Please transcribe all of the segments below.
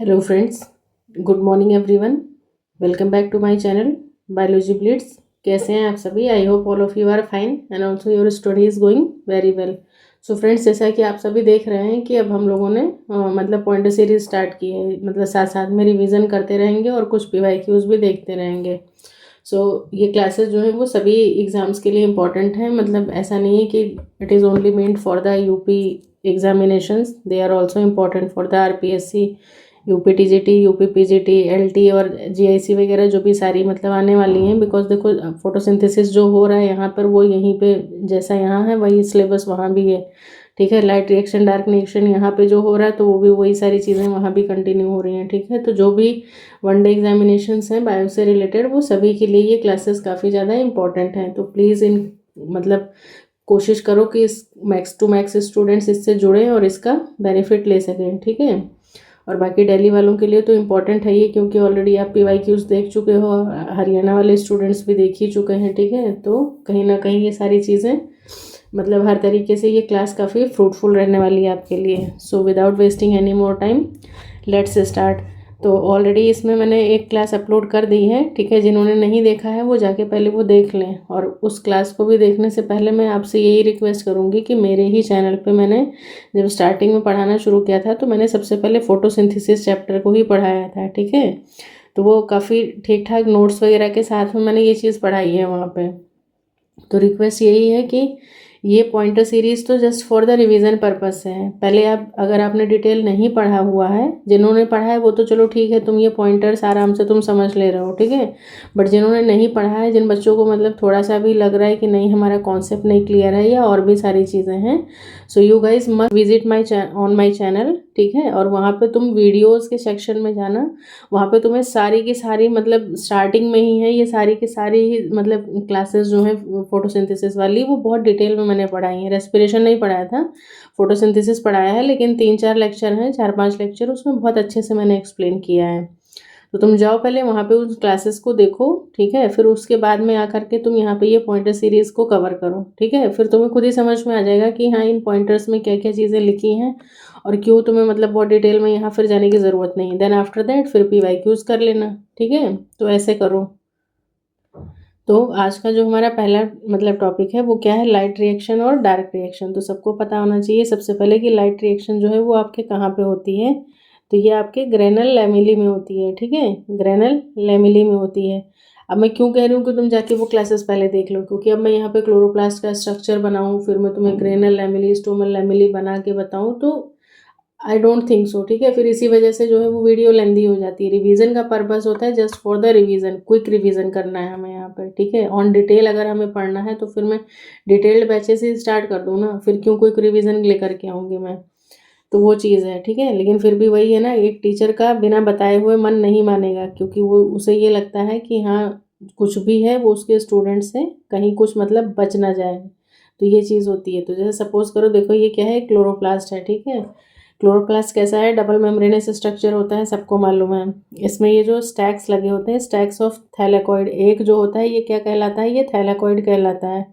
Hello friends, good morning everyone. Welcome back to my channel biology blitz. कैसे हैं आप सभी? I hope all of you are fine and also your study is going very well. So friends, जैसा कि आप सभी देख रहे हैं कि अब हम लोगों ने मतलब पॉइंटर सीरीज स्टार्ट की है। मतलब साथ साथ में रिवीजन करते रहेंगे और कुछ PYQs भी देखते रहेंगे। ये क्लासेस जो है वो सभी एग्ज़ाम्स के लिए इम्पॉर्टेंट हैं। मतलब ऐसा नहीं है कि it is only meant for the UP examinations, they are also important for the RPSC, UP TGT, UP PGT, LT और GIC वगैरह जो भी सारी मतलब आने वाली हैं। बिकॉज देखो, फोटोसिंथेसिस जो हो रहा है यहाँ पर वो यहीं पे जैसा यहाँ है वही सिलेबस वहाँ भी है। ठीक है, लाइट रिएक्शन डार्क रिएक्शन यहाँ पे जो हो रहा है तो वो भी वही सारी चीज़ें वहाँ भी कंटिन्यू हो रही हैं। ठीक है, तो जो भी वनडे एग्जामिनेशंस हैं बायो से रिलेटेड वो सभी के लिए ये क्लासेस काफ़ी ज़्यादा इंपॉर्टेंट हैं। तो प्लीज़ इन मतलब कोशिश करो कि इस मैक्स टू मैक्स स्टूडेंट्स इससे जुड़ें और इसका बेनिफिट ले सकें। ठीक है, और बाकी दिल्ली वालों के लिए तो इम्पॉर्टेंट है ये, क्योंकि ऑलरेडी आप PYQs देख चुके हो, हरियाणा वाले स्टूडेंट्स भी देख ही चुके हैं। ठीक है, तो कहीं ना कहीं ये सारी चीज़ें मतलब हर तरीके से ये क्लास काफ़ी फ्रूटफुल रहने वाली है आपके लिए। So without wasting any more time, let's start. तो ऑलरेडी इसमें मैंने एक क्लास अपलोड कर दी है। ठीक है, जिन्होंने नहीं देखा है वो जाके पहले वो देख लें। और उस क्लास को भी देखने से पहले मैं आपसे यही रिक्वेस्ट करूँगी कि मेरे ही चैनल पे मैंने जब स्टार्टिंग में पढ़ाना शुरू किया था तो मैंने सबसे पहले फोटोसिंथेसिस चैप्टर को ही पढ़ाया था। ठीक है, तो वो काफ़ी ठीक ठाक नोट्स वगैरह के साथ में मैंने ये चीज़ पढ़ाई है वहाँ पे। तो रिक्वेस्ट यही है कि ये पॉइंटर सीरीज़ तो just for the revision purpose से है। पहले आप अगर आपने डिटेल नहीं पढ़ा हुआ है, जिन्होंने पढ़ा है वो तो चलो ठीक है, तुम ये पॉइंटर्स आराम से तुम समझ ले रहे हो। ठीक है, बट जिन्होंने नहीं पढ़ा है, जिन बच्चों को मतलब थोड़ा सा भी लग रहा है कि नहीं हमारा कॉन्सेप्ट नहीं क्लियर है या और भी सारी चीज़ें हैं, so you guys must visit my on my channel. ठीक है, और वहाँ पर तुम वीडियोज़ के सेक्शन में जाना, वहाँ पे तुम्हें सारी की सारी मतलब स्टार्टिंग में ही है ये सारी की सारी मतलब क्लासेस जो हैं फोटोसिंथेसिस वाली वो बहुत डिटेल में मैंने पढ़ाई है। रेस्पिरेशन नहीं पढ़ाया था, फोटोसिंथेसिस पढ़ाया है, लेकिन 3-4 लेक्चर हैं, 4-5 लेक्चर, उसमें बहुत अच्छे से मैंने एक्सप्लेन किया है। तो तुम जाओ पहले वहाँ पे उस क्लासेस को देखो। ठीक है, फिर उसके बाद में आकर के तुम यहाँ पे ये पॉइंटर सीरीज़ को कवर करो। ठीक है, फिर तुम्हें खुद ही समझ में आ जाएगा कि हाँ इन पॉइंटर्स में क्या क्या चीज़ें लिखी हैं और क्यों तुम्हें मतलब बहुत डिटेल में यहाँ फिर जाने की ज़रूरत नहीं है। देन आफ्टर दैट फिर PYQs कर लेना। ठीक है, तो ऐसे करो। तो आज का जो हमारा पहला मतलब टॉपिक है वो क्या है, लाइट रिएक्शन और डार्क रिएक्शन। तो सबको पता होना चाहिए सबसे पहले कि लाइट रिएक्शन जो है वो आपके कहाँ पे होती है। तो ये आपके ग्रेनल लैमेली में होती है। ठीक है, ग्रेनल लैमेली में होती है। अब मैं क्यों कह रही हूँ कि तुम जाके वो क्लासेस पहले देख लो, क्योंकि अब मैं यहाँ पे क्लोरोप्लास्ट का स्ट्रक्चर बनाऊँ, फिर मैं तुम्हें ग्रेनल लैमेली स्टोमल लैमेली बना के बताऊँ, तो आई डोंट थिंक सो। ठीक है, फिर इसी वजह से जो है वो वीडियो लेंदी हो जाती है। रिवीजन का पर्पस होता है just for the revision, quick revision करना है हमें यहाँ पर। ठीक है, ऑन डिटेल अगर हमें पढ़ना है तो फिर मैं डिटेल्ड बैचेस ही स्टार्ट कर दूँ ना, फिर क्यों क्विक रिवीजन लेकर के आऊँगी मैं। तो वो चीज़ है। ठीक है, लेकिन फिर भी वही है ना, एक टीचर का बिना बताए हुए मन नहीं मानेगा, क्योंकि वो उसे ये लगता है कि हाँ कुछ भी है वो उसके स्टूडेंट से कहीं कुछ मतलब बच ना जाए। तो ये चीज़ होती है। तो जैसे सपोज करो, देखो ये क्या है, क्लोरोप्लास्ट है। ठीक है, क्लोरोप्लास्ट कैसा है, डबल मेम्ब्रेनस स्ट्रक्चर होता है, सबको मालूम है। इसमें ये जो स्टैक्स लगे होते हैं, स्टैक्स ऑफ थैलेकॉइड, एक जो होता है ये क्या कहलाता है, ये थैलेकॉइड कहलाता है।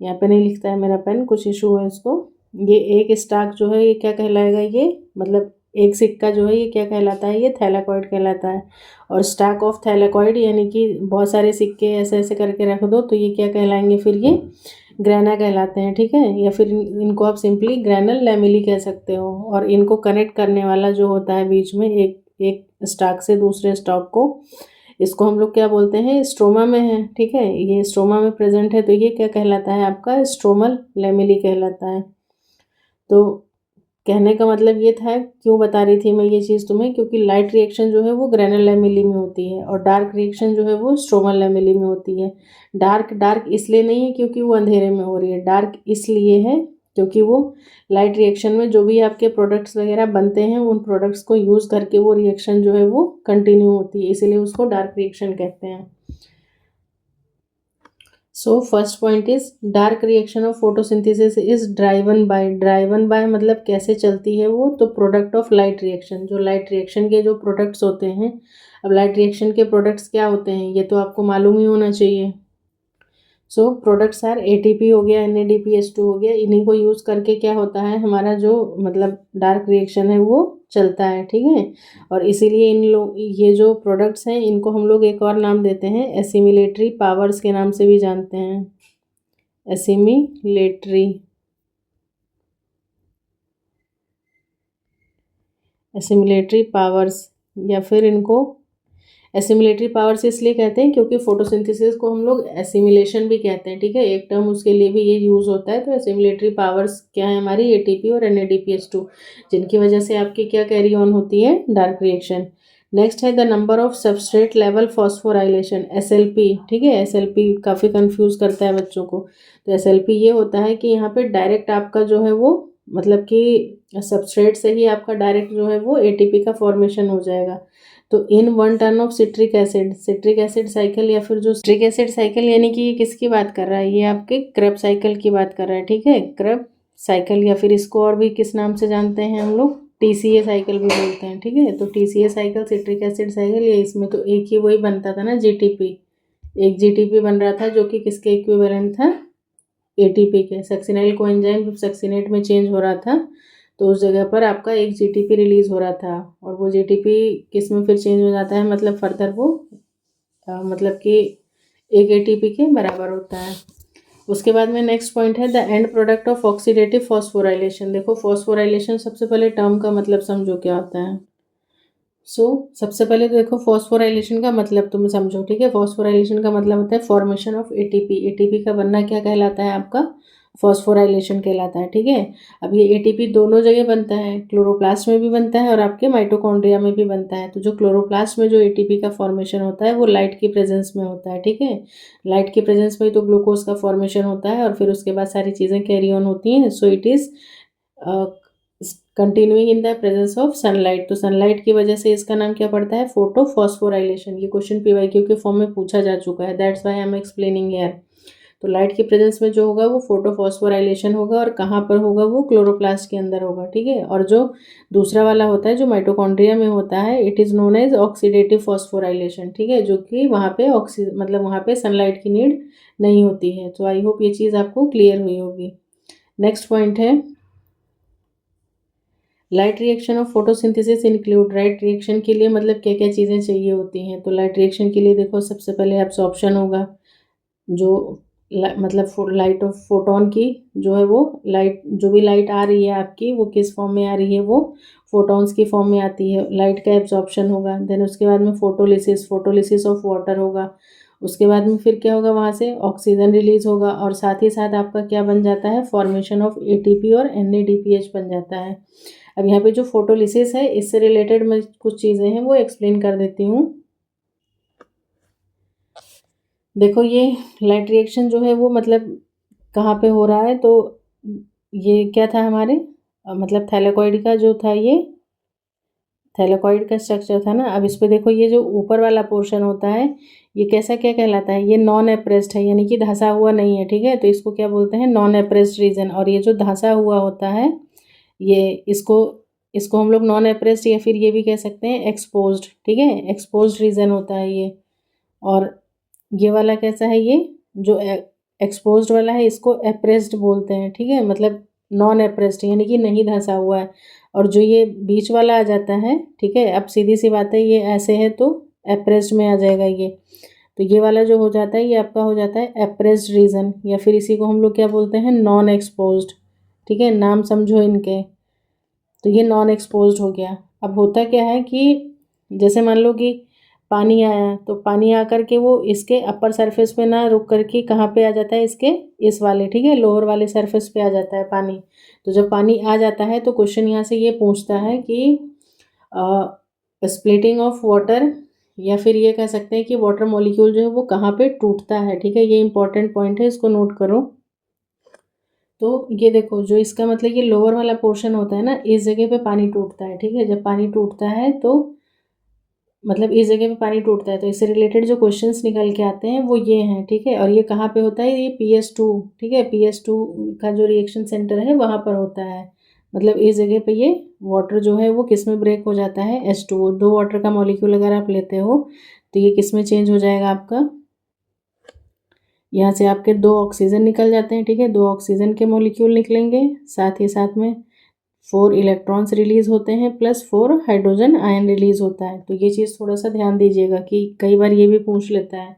यहाँ पे नहीं लिखता है मेरा पेन, कुछ इशू है इसको। ये एक स्टाक जो है ये क्या कहलाएगा, ये मतलब एक सिक्का जो है ये क्या कहलाता है, ये थैलेकॉइड कहलाता है। और स्टैक ऑफ थैलेकॉइड यानी कि बहुत सारे सिक्के ऐसे ऐसे करके रख दो तो ये क्या कहलाएंगे, फिर ये ग्रेना कहलाते हैं। ठीक है, या फिर इनको आप सिंपली ग्रैनल लैमेली कह सकते हो। और इनको कनेक्ट करने वाला जो होता है बीच में एक एक स्टॉक से दूसरे स्टॉक को, इसको हम लोग क्या बोलते हैं, स्ट्रोमा में है। ठीक है, ये स्ट्रोमा में प्रेजेंट है तो ये क्या कहलाता है आपका, स्ट्रोमल लैमेली कहलाता है। तो कहने का मतलब ये था, क्यों बता रही थी मैं ये चीज़ तुम्हें, क्योंकि लाइट रिएक्शन जो है वो ग्रेनल लैमेली में होती है और डार्क रिएक्शन जो है वो स्ट्रोमल लैमेली में होती है। डार्क डार्क इसलिए नहीं है क्योंकि वो अंधेरे में हो रही है, डार्क इसलिए है क्योंकि वो लाइट रिएक्शन में जो भी आपके प्रोडक्ट्स वगैरह बनते हैं उन प्रोडक्ट्स को यूज़ करके वो रिएक्शन जो है वो कंटिन्यू होती है, इसीलिए उसको डार्क रिएक्शन कहते हैं। So first point is dark reaction of photosynthesis is driven by मतलब कैसे चलती है वो, तो प्रोडक्ट ऑफ लाइट रिएक्शन, जो लाइट रिएक्शन के जो प्रोडक्ट्स होते हैं। अब लाइट रिएक्शन के प्रोडक्ट्स क्या होते हैं ये तो आपको मालूम ही होना चाहिए। सो प्रोडक्ट्स आर ATP हो गया, NADPH2 हो गया, इन्हीं को यूज़ करके क्या होता है हमारा जो मतलब डार्क रिएक्शन है वो चलता है, ठीक है। और इसीलिए इन लोग ये जो प्रोडक्ट्स हैं इनको हम लोग एक और नाम देते हैं एसिमिलेटरी पावर्स के नाम से भी जानते हैं, एसिमिलेटरी एसिमिलेटरी पावर्स, या फिर इनको एसिमिलेटरी पावर्स इसलिए कहते हैं क्योंकि फोटोसिंथेसिस को हम लोग एसिमिलेशन भी कहते हैं, ठीक है, एक टर्म उसके लिए भी ये यूज़ होता है। तो एसिमिलेटरी पावर्स क्या है हमारी, एटीपी और NADPH2, जिनकी वजह से आपकी क्या कैरी ऑन होती है, डार्क रिएक्शन। नेक्स्ट है the number of substrate level phosphorylation, SLP, ठीक है। SLP काफ़ी कंफ्यूज करता है बच्चों को। तो SLP ये होता है कि यहाँ पे डायरेक्ट आपका जो है वो मतलब कि सबस्ट्रेट से ही आपका डायरेक्ट जो है वो ATP का फॉर्मेशन हो जाएगा। तो in 1 turn of citric acid cycle, या फिर जो सिट्रिक एसिड साइकिल यानी कि ये किसकी बात कर रहा है, ये आपके क्रेब साइकिल की बात कर रहा है, ठीक है, क्रेब साइकिल, या फिर इसको और भी किस नाम से जानते हैं हम लोग, TCA साइकिल भी बोलते हैं, ठीक है। तो TCA cycle, citric acid cycle, ये इसमें तो एक ही वही बनता था ना, GTP, एक GTP बन रहा था जो कि किसके इक्विवेलेंट था, ATP के। सक्सिनाइल कोएंजाइम जब सक्सिनेट में चेंज हो रहा था तो उस जगह पर आपका एक GTP रिलीज हो रहा था, और वो GTP किस में फिर चेंज हो जाता है, मतलब फर्दर वो मतलब कि एक ATP के बराबर होता है। उसके बाद में नेक्स्ट पॉइंट है the end product of oxidative phosphorylation. देखो फॉस्फोराइलेशन सबसे पहले टर्म का मतलब समझो क्या होता है। सबसे पहले तो देखो फॉस्फोराइलेशन का मतलब तुम समझो, ठीक है। फॉस्फोराइलेशन का मतलब होता है फॉर्मेशन ऑफ ATP। ATP का बनना क्या कहलाता है आपका, फॉस्फोराइलेशन कहलाता है, ठीक है। अब ये ATP दोनों जगह बनता है, क्लोरोप्लास्ट में भी बनता है और आपके माइटोकॉन्ड्रिया में भी बनता है। तो जो क्लोरोप्लास्ट में जो ATP का फॉर्मेशन होता है वो लाइट की प्रेजेंस में होता है, ठीक है। लाइट की प्रेजेंस में तो ग्लूकोज का फॉर्मेशन होता है और फिर उसके बाद सारी चीज़ें कैरी ऑन होती हैं। So it is continuing in the presence of sunlight. तो सनलाइट की वजह से इसका नाम क्या पड़ता है, फोटो फॉस्फोराइलेशन। ये क्वेश्चन PYQ के फॉर्म में पूछा जा चुका है, that's why I am explaining here. तो लाइट की प्रेजेंस में जो होगा वो फोटो फॉस्फोराइलेशन होगा, और कहाँ पर होगा, वो क्लोरोप्लास्ट के अंदर होगा, ठीक है। और जो दूसरा वाला होता है जो माइटोकॉन्ड्रिया में होता है, it is known as oxidative phosphorylation, ठीक है, जो कि वहाँ पे मतलब वहाँ पे सनलाइट की नीड नहीं होती है। तो आई होप ये चीज़ आपको क्लियर हुई होगी। नेक्स्ट पॉइंट है light reaction of photosynthesis include. Light reaction के लिए मतलब क्या क्या चीज़ें चाहिए होती हैं। तो लाइट रिएक्शन के लिए देखो सबसे पहले एब्सॉर्प्शन होगा, जो मतलब लाइट ऑफ फोटोन की जो है वो लाइट, जो भी लाइट आ रही है आपकी वो किस फॉर्म में आ रही है, वो फोटॉन्स की फॉर्म में आती है। लाइट का एब्जॉर्प्शन होगा। देन उसके बाद में फोटोलिसिस ऑफ वाटर होगा। उसके बाद में फिर क्या होगा, वहाँ से ऑक्सीजन रिलीज होगा, और साथ ही साथ आपका क्या बन जाता है, फॉर्मेशन ऑफ ATP और NADPH बन जाता है। अब यहाँ पे जो फोटोलिसिस है इससे रिलेटेड मैं कुछ चीज़ें हैं वो एक्सप्लेन कर देती हूँ। देखो ये लाइट रिएक्शन जो है वो मतलब कहाँ पे हो रहा है, तो ये क्या था हमारे मतलब थैलेकॉइड का जो था, ये थैलेकॉइड का स्ट्रक्चर था ना। अब इस पे देखो ये जो ऊपर वाला पोर्शन होता है ये कैसा क्या कहलाता है, ये नॉन एप्रेस्ड है, यानी कि धंसा हुआ नहीं है, ठीक है। तो इसको क्या बोलते हैं, नॉन एप्रेस्ड रीजन। और ये जो धंसा हुआ होता है ये इसको इसको हम लोग नॉन एप्रेस्ड या फिर ये भी कह सकते हैं एक्सपोज्ड, ठीक है, एक्सपोज्ड रीजन होता है ये। और ये वाला कैसा है, ये जो एक्सपोज्ड वाला है इसको एप्रेस्ड बोलते हैं, ठीक है, मतलब नॉन एप्रेस्ड यानी कि नहीं धंसा हुआ है। और जो ये बीच वाला आ जाता है, ठीक है, अब सीधी सी बात है ये ऐसे है तो एप्रेस्ड में आ जाएगा ये। तो ये वाला जो हो जाता है ये आपका हो जाता है एप्रेस्ड रीजन, या फिर इसी को हम लोग क्या बोलते हैं, नॉन एक्सपोज्ड, ठीक है, नाम समझो इनके। तो ये नॉन एक्सपोज्ड हो गया। अब होता क्या है कि जैसे मान लो कि पानी आया, तो पानी आकर के वो इसके अपर सरफेस पे ना रुक करके कहाँ पे आ जाता है, इसके इस वाले, ठीक है, लोअर वाले सरफेस पे आ जाता है पानी। तो जब पानी आ जाता है तो क्वेश्चन यहाँ से ये पूछता है कि स्प्लिटिंग ऑफ वाटर, या फिर ये कह सकते हैं कि वाटर मॉलिक्यूल जो है वो कहाँ पे टूटता है, ठीक है। ये इंपॉर्टेंट पॉइंट है, इसको नोट करो। तो ये देखो जो इसका मतलब ये लोअर वाला पोर्शन होता है ना, इस जगह पे पानी टूटता है, ठीक है। जब पानी टूटता है तो मतलब इस जगह पे पानी टूटता है, तो इससे रिलेटेड जो क्वेश्चंस निकल के आते हैं वो ये हैं, ठीक है। और ये कहाँ पे होता है, ये PS2, ठीक है, PS2 का जो रिएक्शन सेंटर है वहाँ पर होता है। मतलब इस जगह पे ये वाटर जो है वो किस में ब्रेक हो जाता है, H2। दो वाटर का मॉलिक्यूल अगर आप लेते हो तो ये किस में चेंज हो जाएगा आपका, यहाँ से आपके दो ऑक्सीजन निकल जाते हैं, ठीक है, दो ऑक्सीजन के मॉलिक्यूल निकलेंगे, साथ ही साथ में 4 इलेक्ट्रॉन्स रिलीज़ होते हैं प्लस 4 हाइड्रोजन आयन रिलीज़ होता है। तो ये चीज़ थोड़ा सा ध्यान दीजिएगा कि कई बार ये भी पूछ लेता है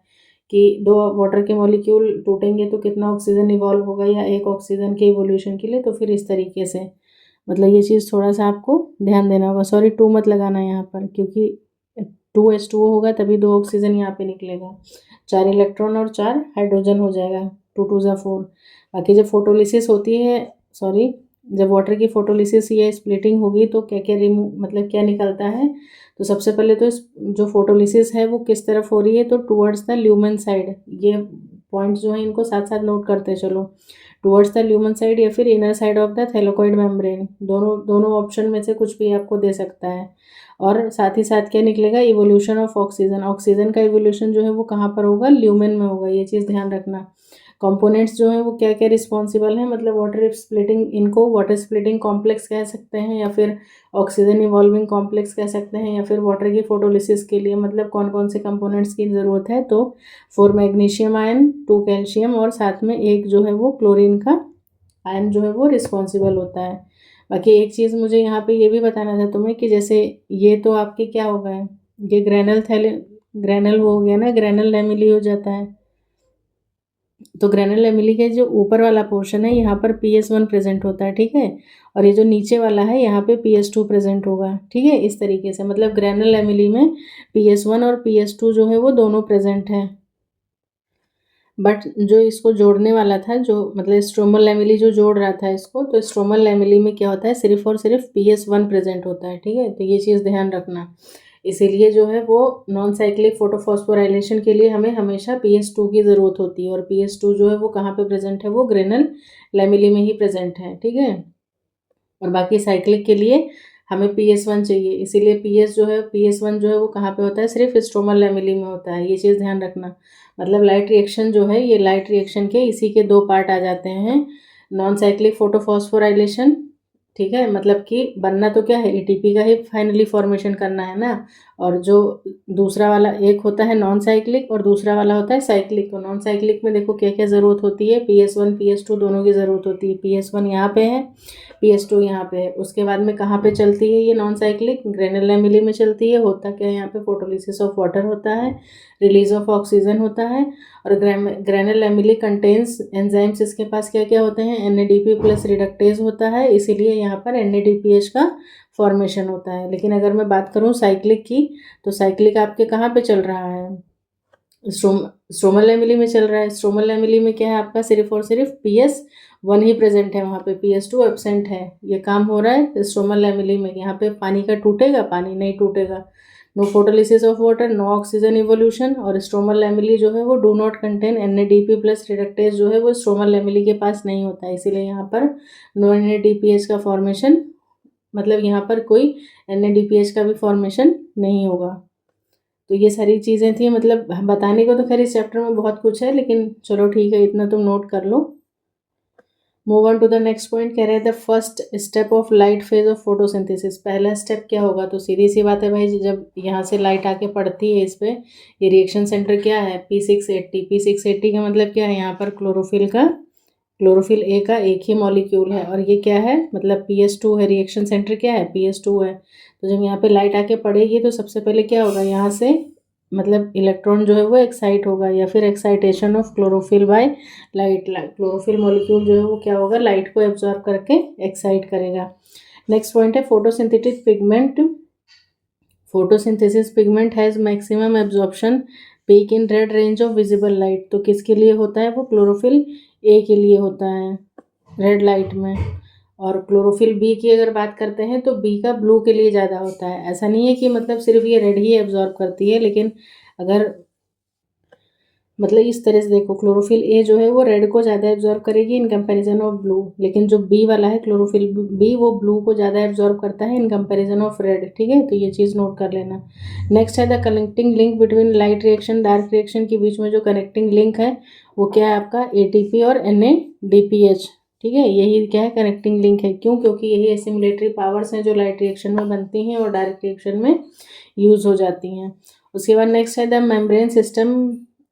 कि 2 वाटर के मॉलिक्यूल टूटेंगे तो कितना ऑक्सीजन इवॉल्व होगा या एक ऑक्सीजन के इवोल्यूशन के लिए। तो फिर इस तरीके से मतलब ये चीज़ थोड़ा सा आपको ध्यान देना होगा। सॉरी 2 मत लगाना यहाँ पर, क्योंकि 2H2O होगा तभी 2 ऑक्सीजन यहाँ पे निकलेगा। 4 इलेक्ट्रॉन और 4 हाइड्रोजन हो जाएगा, 2 2 ज़ा 4। बाकी जब फोटोलिसिस होती है, सॉरी जब वाटर की फोटोलिसिस या स्प्लिटिंग होगी तो क्या क्या रिमूव मतलब क्या निकलता है। तो सबसे पहले तो इस जो फोटोलिसिस है वो किस तरफ हो रही है, तो टुवर्ड्स द ल्यूमेन साइड। ये पॉइंट्स जो हैं इनको साथ साथ नोट करते चलो। टुवर्ड्स द ल्यूमेन साइड या फिर inner side of the thylakoid membrane, दोनों ऑप्शन में से कुछ भी आपको दे सकता है। और साथ ही साथ क्या निकलेगा, इवोल्यूशन ऑफ ऑक्सीजन। ऑक्सीजन का इवोल्यूशन जो है वो कहाँ पर होगा, ल्यूमेन में होगा। ये चीज़ ध्यान रखना। कंपोनेंट्स जो हैं वो क्या क्या रिस्पॉन्सिबल हैं, मतलब वाटर स्प्लिटिंग, इनको वाटर स्प्लिटिंग कॉम्प्लेक्स कह सकते हैं या फिर ऑक्सीजन इवॉल्विंग कॉम्प्लेक्स कह सकते हैं या फिर वाटर की फोटोलिसिस के लिए मतलब कौन कौन से कंपोनेंट्स की ज़रूरत है। तो 4 मैग्नीशियम आयन, 2 कैल्शियम और साथ में एक जो है वो क्लोरीन का आयन जो है वो रिस्पॉन्सिबल होता है। बाकी एक चीज़ मुझे यहाँ पे ये भी बताना था तुम्हें कि जैसे ये तो आपके क्या हो गए, ये ग्रैनल हो गया ना, ग्रैनल लैमेली हो जाता है। तो ग्रैनल लैमेली के जो ऊपर वाला पोर्शन है यहाँ पर PS1 प्रेजेंट होता है, ठीक है। और ये जो नीचे वाला है यहाँ पे PS2 प्रेजेंट होगा, ठीक है। इस तरीके से मतलब ग्रैनल लैमेली में PS1 और PS2 जो है वो दोनों प्रेजेंट है। बट जो इसको जोड़ने वाला था, जो मतलब स्ट्रोमल लैमेली जो जोड़ रहा था इसको, तो स्ट्रोमल लैमेली में क्या होता है, सिर्फ और सिर्फ PS1 प्रेजेंट होता है, ठीक है। तो ये चीज़ ध्यान रखना। इसीलिए जो है वो नॉन साइक्लिक फोटोफॉस्फोराइलेशन के लिए हमें हमेशा PS2 की ज़रूरत होती है। और PS2 जो है वो कहाँ पे प्रेजेंट है, वो ग्रेनल लैमेली में ही प्रेजेंट है, ठीक है। और बाकी साइक्लिक के लिए हमें PS1 चाहिए। इसीलिए PS1 जो है वो कहाँ पे होता है, सिर्फ स्ट्रोमल लैमेली में होता है। ये चीज़ ध्यान रखना। मतलब लाइट रिएक्शन जो है, ये लाइट रिएक्शन के इसी के 2 पार्ट आ जाते हैं। नॉन साइक्लिक फोटोफॉस्फोराइलेशन, ठीक है, मतलब कि बनना तो क्या है, ATP का ही फाइनली फॉर्मेशन करना है ना। और जो दूसरा वाला एक होता है नॉन साइक्लिक और दूसरा वाला होता है साइक्लिक। तो नॉन साइक्लिक में देखो क्या क्या ज़रूरत होती है, PS1 PS2 दोनों की ज़रूरत होती है। PS1 यहाँ पे है, PS2 यहाँ पे है। उसके बाद में कहाँ पे चलती है ये नॉन साइक्लिक, ग्रेनल लैमेली में चलती है। होता क्या है यहाँ पे, फोटोलिसिस ऑफ वाटर होता है, रिलीज ऑफ ऑक्सीजन होता है। और ग्रेनल लैमेली कंटेन्स एंजाइम्स, इसके पास क्या क्या होते हैं, NADP प्लस रिडक्टेज होता है। इसीलिए यहाँ पर NADPH का फॉर्मेशन होता है। लेकिन अगर मैं बात करूँ साइक्लिक की, तो साइक्लिक आपके कहाँ पे चल रहा है, स्ट्रोमल लैमेली में चल रहा है। स्ट्रोमल लैमेली में क्या है आपका, सिर्फ और सिर्फ PS1 ही प्रेजेंट है, वहाँ पे PS2 एब्सेंट है। ये काम हो रहा है स्ट्रोमल लैमेली में। यहाँ पे पानी का टूटेगा, पानी नहीं टूटेगा। No photolysis of water, no oxygen evolution. और स्ट्रोमल लैमेली जो है वो do not contain NADP plus reductase जो है वो स्ट्रोमल लैमेली के पास नहीं होता है। इसीलिए यहाँ पर नो NADPH का फॉर्मेशन, मतलब यहाँ पर कोई NADPH का भी फॉर्मेशन नहीं होगा। तो ये सारी चीज़ें थी, मतलब बताने को तो खैर इस चैप्टर में बहुत कुछ है, लेकिन चलो ठीक है, इतना तुम नोट कर लो। Move on to the next point. कह रहे हैं the first step of light phase of photosynthesis. पहला स्टेप क्या होगा, तो सीधी सी बात है भाई, जब यहाँ से लाइट आके पड़ती है इस पे, ये रिएक्शन सेंटर क्या है, P680 का मतलब क्या है, यहाँ पर क्लोरोफिल ए का एक ही मॉलिक्यूल है। और ये क्या है, मतलब PS2 है, रिएक्शन सेंटर क्या है, PS2 है। तो जब यहाँ पे लाइट आके पड़ेगी तो सबसे पहले क्या होगा, यहाँ से मतलब इलेक्ट्रॉन जो है वो एक्साइट होगा, या फिर excitation of chlorophyll by light. Chlorophyll molecule जो है वो क्या होगा, लाइट को एब्जॉर्ब करके एक्साइट करेगा। नेक्स्ट पॉइंट है photosynthetic pigment. Photosynthesis pigment has maximum absorption peak in red range of visible light. तो किसके लिए होता है, वो क्लोरोफिल ए के लिए होता है रेड लाइट में। और क्लोरोफिल बी की अगर बात करते हैं तो बी का ब्लू के लिए ज़्यादा होता है। ऐसा नहीं है कि मतलब सिर्फ ये रेड ही एब्जॉर्ब करती है, लेकिन अगर मतलब इस तरह से देखो, क्लोरोफिल ए जो है वो रेड को ज़्यादा एब्जॉर्ब करेगी इन कंपैरिजन ऑफ ब्लू, लेकिन जो बी वाला है क्लोरोफिल बी, वो ब्लू को ज़्यादा एब्जॉर्ब करता है इन कंपैरिजन ऑफ रेड, ठीक है। तो ये चीज़ नोट कर लेना। नेक्स्ट है the connecting link between light reaction dark reaction के बीच में जो कनेक्टिंग लिंक है वो क्या है आपका, ATP और NADPH, ठीक है। यही क्या है, कनेक्टिंग लिंक है। क्यों, क्योंकि यही एसिमुलेटरी पावर्स हैं जो लाइट रिएक्शन में बनती हैं और डार्क रिएक्शन में यूज़ हो जाती हैं। उसके बाद नेक्स्ट है the membrane system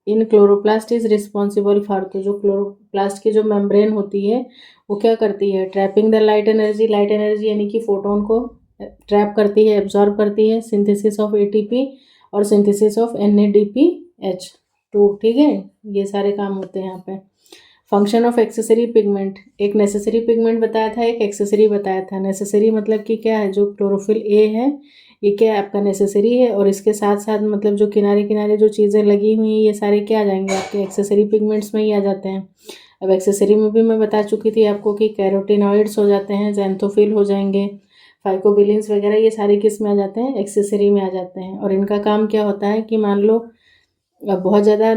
in chloroplast is responsible for, तो जो क्लोरोप्लास्ट की जो मेम्ब्रेन होती है वो क्या करती है, ट्रैपिंग द लाइट एनर्जी यानी कि फोटोन को ट्रैप करती है, एब्जॉर्ब करती है, सिंथेसिस ऑफ एटीपी और सिंथेसिस ऑफ NADPH2, ठीक है, ये सारे काम होते हैं यहाँ पे। फंक्शन ऑफ एक्सेसरी पिगमेंट, एक नेसेसरी पिगमेंट बताया था, एक एक्सेसरी बताया था। नेसेसरी मतलब कि क्या है, जो क्लोरोफिल ए है ये क्या है आपका नेसेसरी है, और इसके साथ साथ मतलब जो किनारे किनारे जो चीज़ें लगी हुई हैं ये सारे क्या आ जाएंगे आपके एक्सेसरी पिगमेंट्स में ही आ जाते हैं। अब एक्सेसरी में भी मैं बता चुकी थी आपको कि कैरोटिनॉइड्स हो जाते हैं, ज़ैंथोफिल हो जाएंगे, फाइकोबिलिन्स वगैरह, ये सारे किस में आ जाते हैं, एक्सेसरी में आ जाते हैं। और इनका काम क्या होता है कि मान लो बहुत ज़्यादा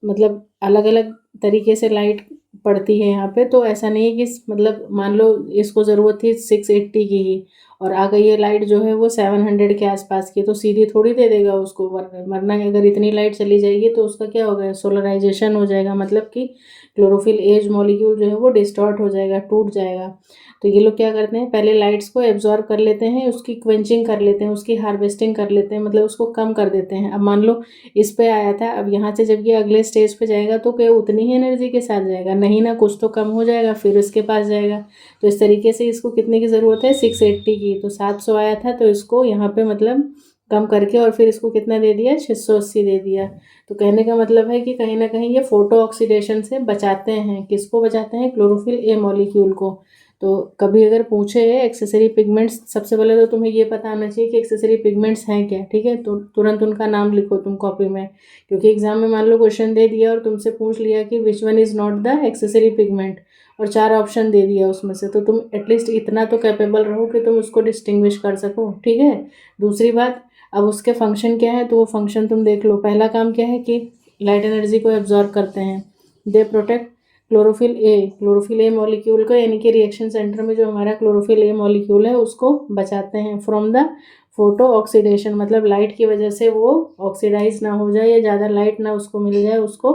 मतलब अलग अलग तरीके से लाइट पड़ती है यहाँ पे, तो ऐसा नहीं है कि मतलब मान लो इसको ज़रूरत थी 680 की ही और आ गई ये लाइट जो है वो 700 के आसपास की, तो सीधी थोड़ी दे देगा उसको, वरना अगर इतनी लाइट चली जाएगी तो उसका क्या होगा, सोलराइजेशन हो जाएगा, मतलब कि क्लोरोफिल एज मॉलिक्यूल जो है वो डिस्टॉर्ट हो जाएगा, टूट जाएगा। तो ये लोग क्या करते हैं, पहले लाइट्स को एब्जॉर्ब कर लेते हैं, उसकी क्वेंचिंग कर लेते हैं, उसकी हार्वेस्टिंग कर लेते हैं, मतलब उसको कम कर देते हैं। अब मान लो इस पे आया था, अब यहाँ से जब ये अगले स्टेज पे जाएगा तो क्या उतनी ही एनर्जी के साथ जाएगा, नहीं ना, कुछ तो कम हो जाएगा, फिर उसके पास जाएगा। तो इस तरीके से इसको कितने की ज़रूरत है, 680 की, तो 700 आया था तो इसको यहाँ पे मतलब कम करके और फिर इसको कितना दे दिया, 680 दे दिया। तो कहने का मतलब है कि कहीं ना कहीं ये फोटो ऑक्सीडेशन से बचाते हैं, किसको बचाते हैं, क्लोरोफिल ए मॉलिक्यूल को। तो कभी अगर पूछे एक्सेसरी पिगमेंट्स, सबसे पहले तो तुम्हें ये पता आना चाहिए कि एक्सेसरी पिगमेंट्स हैं क्या, ठीक है, तो तुरंत उनका नाम लिखो तुम कॉपी में, क्योंकि एग्जाम में मान लो क्वेश्चन दे दिया और तुमसे पूछ लिया कि which one is not the accessory pigment और 4 ऑप्शन दे दिया उसमें से, तो तुम एटलीस्ट इतना तो कैपेबल रहो कि तुम उसको डिस्टिंग्विश कर सको, ठीक है। दूसरी बात, अब उसके फंक्शन क्या है, तो वो फंक्शन तुम देख लो। पहला काम क्या है कि लाइट एनर्जी को एब्जॉर्ब करते हैं, they protect chlorophyll A molecule को, यानी कि रिएक्शन सेंटर में जो हमारा क्लोरोफिल ए मॉलिक्यूल है उसको बचाते हैं फ्रॉम द फोटो ऑक्सीडेशन, मतलब लाइट की वजह से वो ऑक्सीडाइज ना हो जाए या ज़्यादा लाइट ना उसको मिल जाए, उसको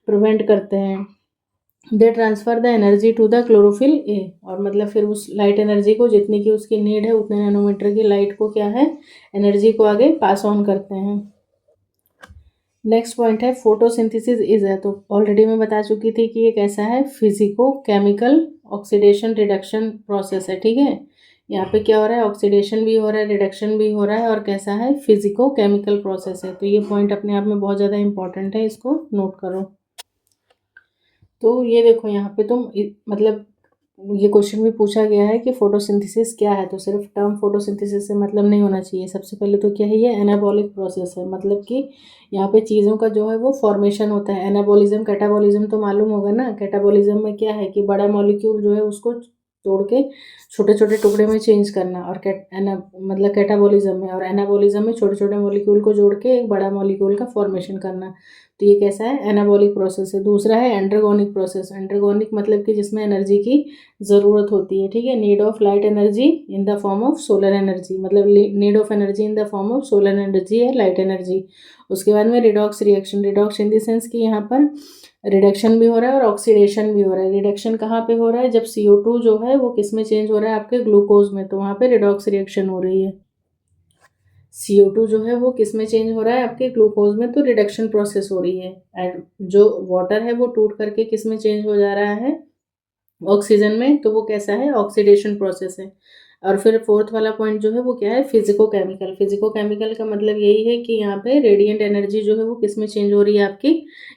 प्रिवेंट करते हैं। They transfer the energy to the chlorophyll A, और मतलब फिर उस लाइट एनर्जी को जितनी की उसकी नीड है उतने नैनोमीटर की लाइट को क्या है, एनर्जी को आगे पास ऑन करते हैं। नेक्स्ट पॉइंट है फोटोसिंथेसिस इज है, तो ऑलरेडी मैं बता चुकी थी कि ये कैसा है, physico chemical oxidation reduction process है, ठीक है। यहाँ पे क्या हो रहा है, ऑक्सीडेशन भी हो रहा है, रिडक्शन भी हो रहा है, और कैसा है, फिजिको केमिकल प्रोसेस है। तो ये पॉइंट अपने आप में बहुत ज़्यादा इंपॉर्टेंट है, इसको नोट करो। तो ये देखो यहाँ पे तुम मतलब ये क्वेश्चन भी पूछा गया है कि फोटोसिंथेसिस क्या है, तो सिर्फ टर्म फोटोसिंथेसिस से मतलब नहीं होना चाहिए। सबसे पहले तो क्या है, ये एनाबॉलिक प्रोसेस है, मतलब कि यहाँ पे चीज़ों का जो है वो फॉर्मेशन होता है। एनाबॉलिज्म कैटाबॉलिज्म तो मालूम होगा ना, कैटाबॉलिज्म में क्या है कि बड़ा मॉलिक्यूल जो है उसको तोड़ के छोटे छोटे टुकड़े में चेंज करना, और मतलब कैटाबॉलिज्म में, और एनाबॉलिज्म में छोटे छोटे मॉलिक्यूल को जोड़ के एक बड़ा मॉलिक्यूल का फॉर्मेशन करना। तो ये कैसा है, एनाबॉलिक प्रोसेस है। दूसरा है एंड्रोगोनिक प्रोसेस। एंड्रोगोनिक मतलब कि जिसमें एनर्जी की ज़रूरत होती है, ठीक है, need of light energy in the form of solar energy, मतलब need of energy in the form of solar energy है लाइट एनर्जी। उसके बाद में redox reaction, redox in the sense कि यहाँ पर रिडक्शन भी हो रहा है और ऑक्सीडेशन भी हो रहा है। रिडक्शन कहाँ पे हो रहा है, जब CO2 जो है वो किस में चेंज हो रहा है, आपके ग्लूकोज में, तो वहाँ पे रिडॉक्स रिएक्शन हो रही है। CO2 जो है वो किस में चेंज हो रहा है, आपके ग्लूकोज में, तो रिडक्शन प्रोसेस हो रही है। एंड जो वाटर है वो टूट करके किस में चेंज हो जा रहा है, ऑक्सीजन में, तो वो कैसा है, ऑक्सीडेशन प्रोसेस है। और फिर फोर्थ वाला पॉइंट जो है वो क्या है, फिजिको केमिकल। फिजिको केमिकल का मतलब यही है कि यहाँ पे रेडिएंट एनर्जी जो है वो किस में चेंज हो रही है, आपकी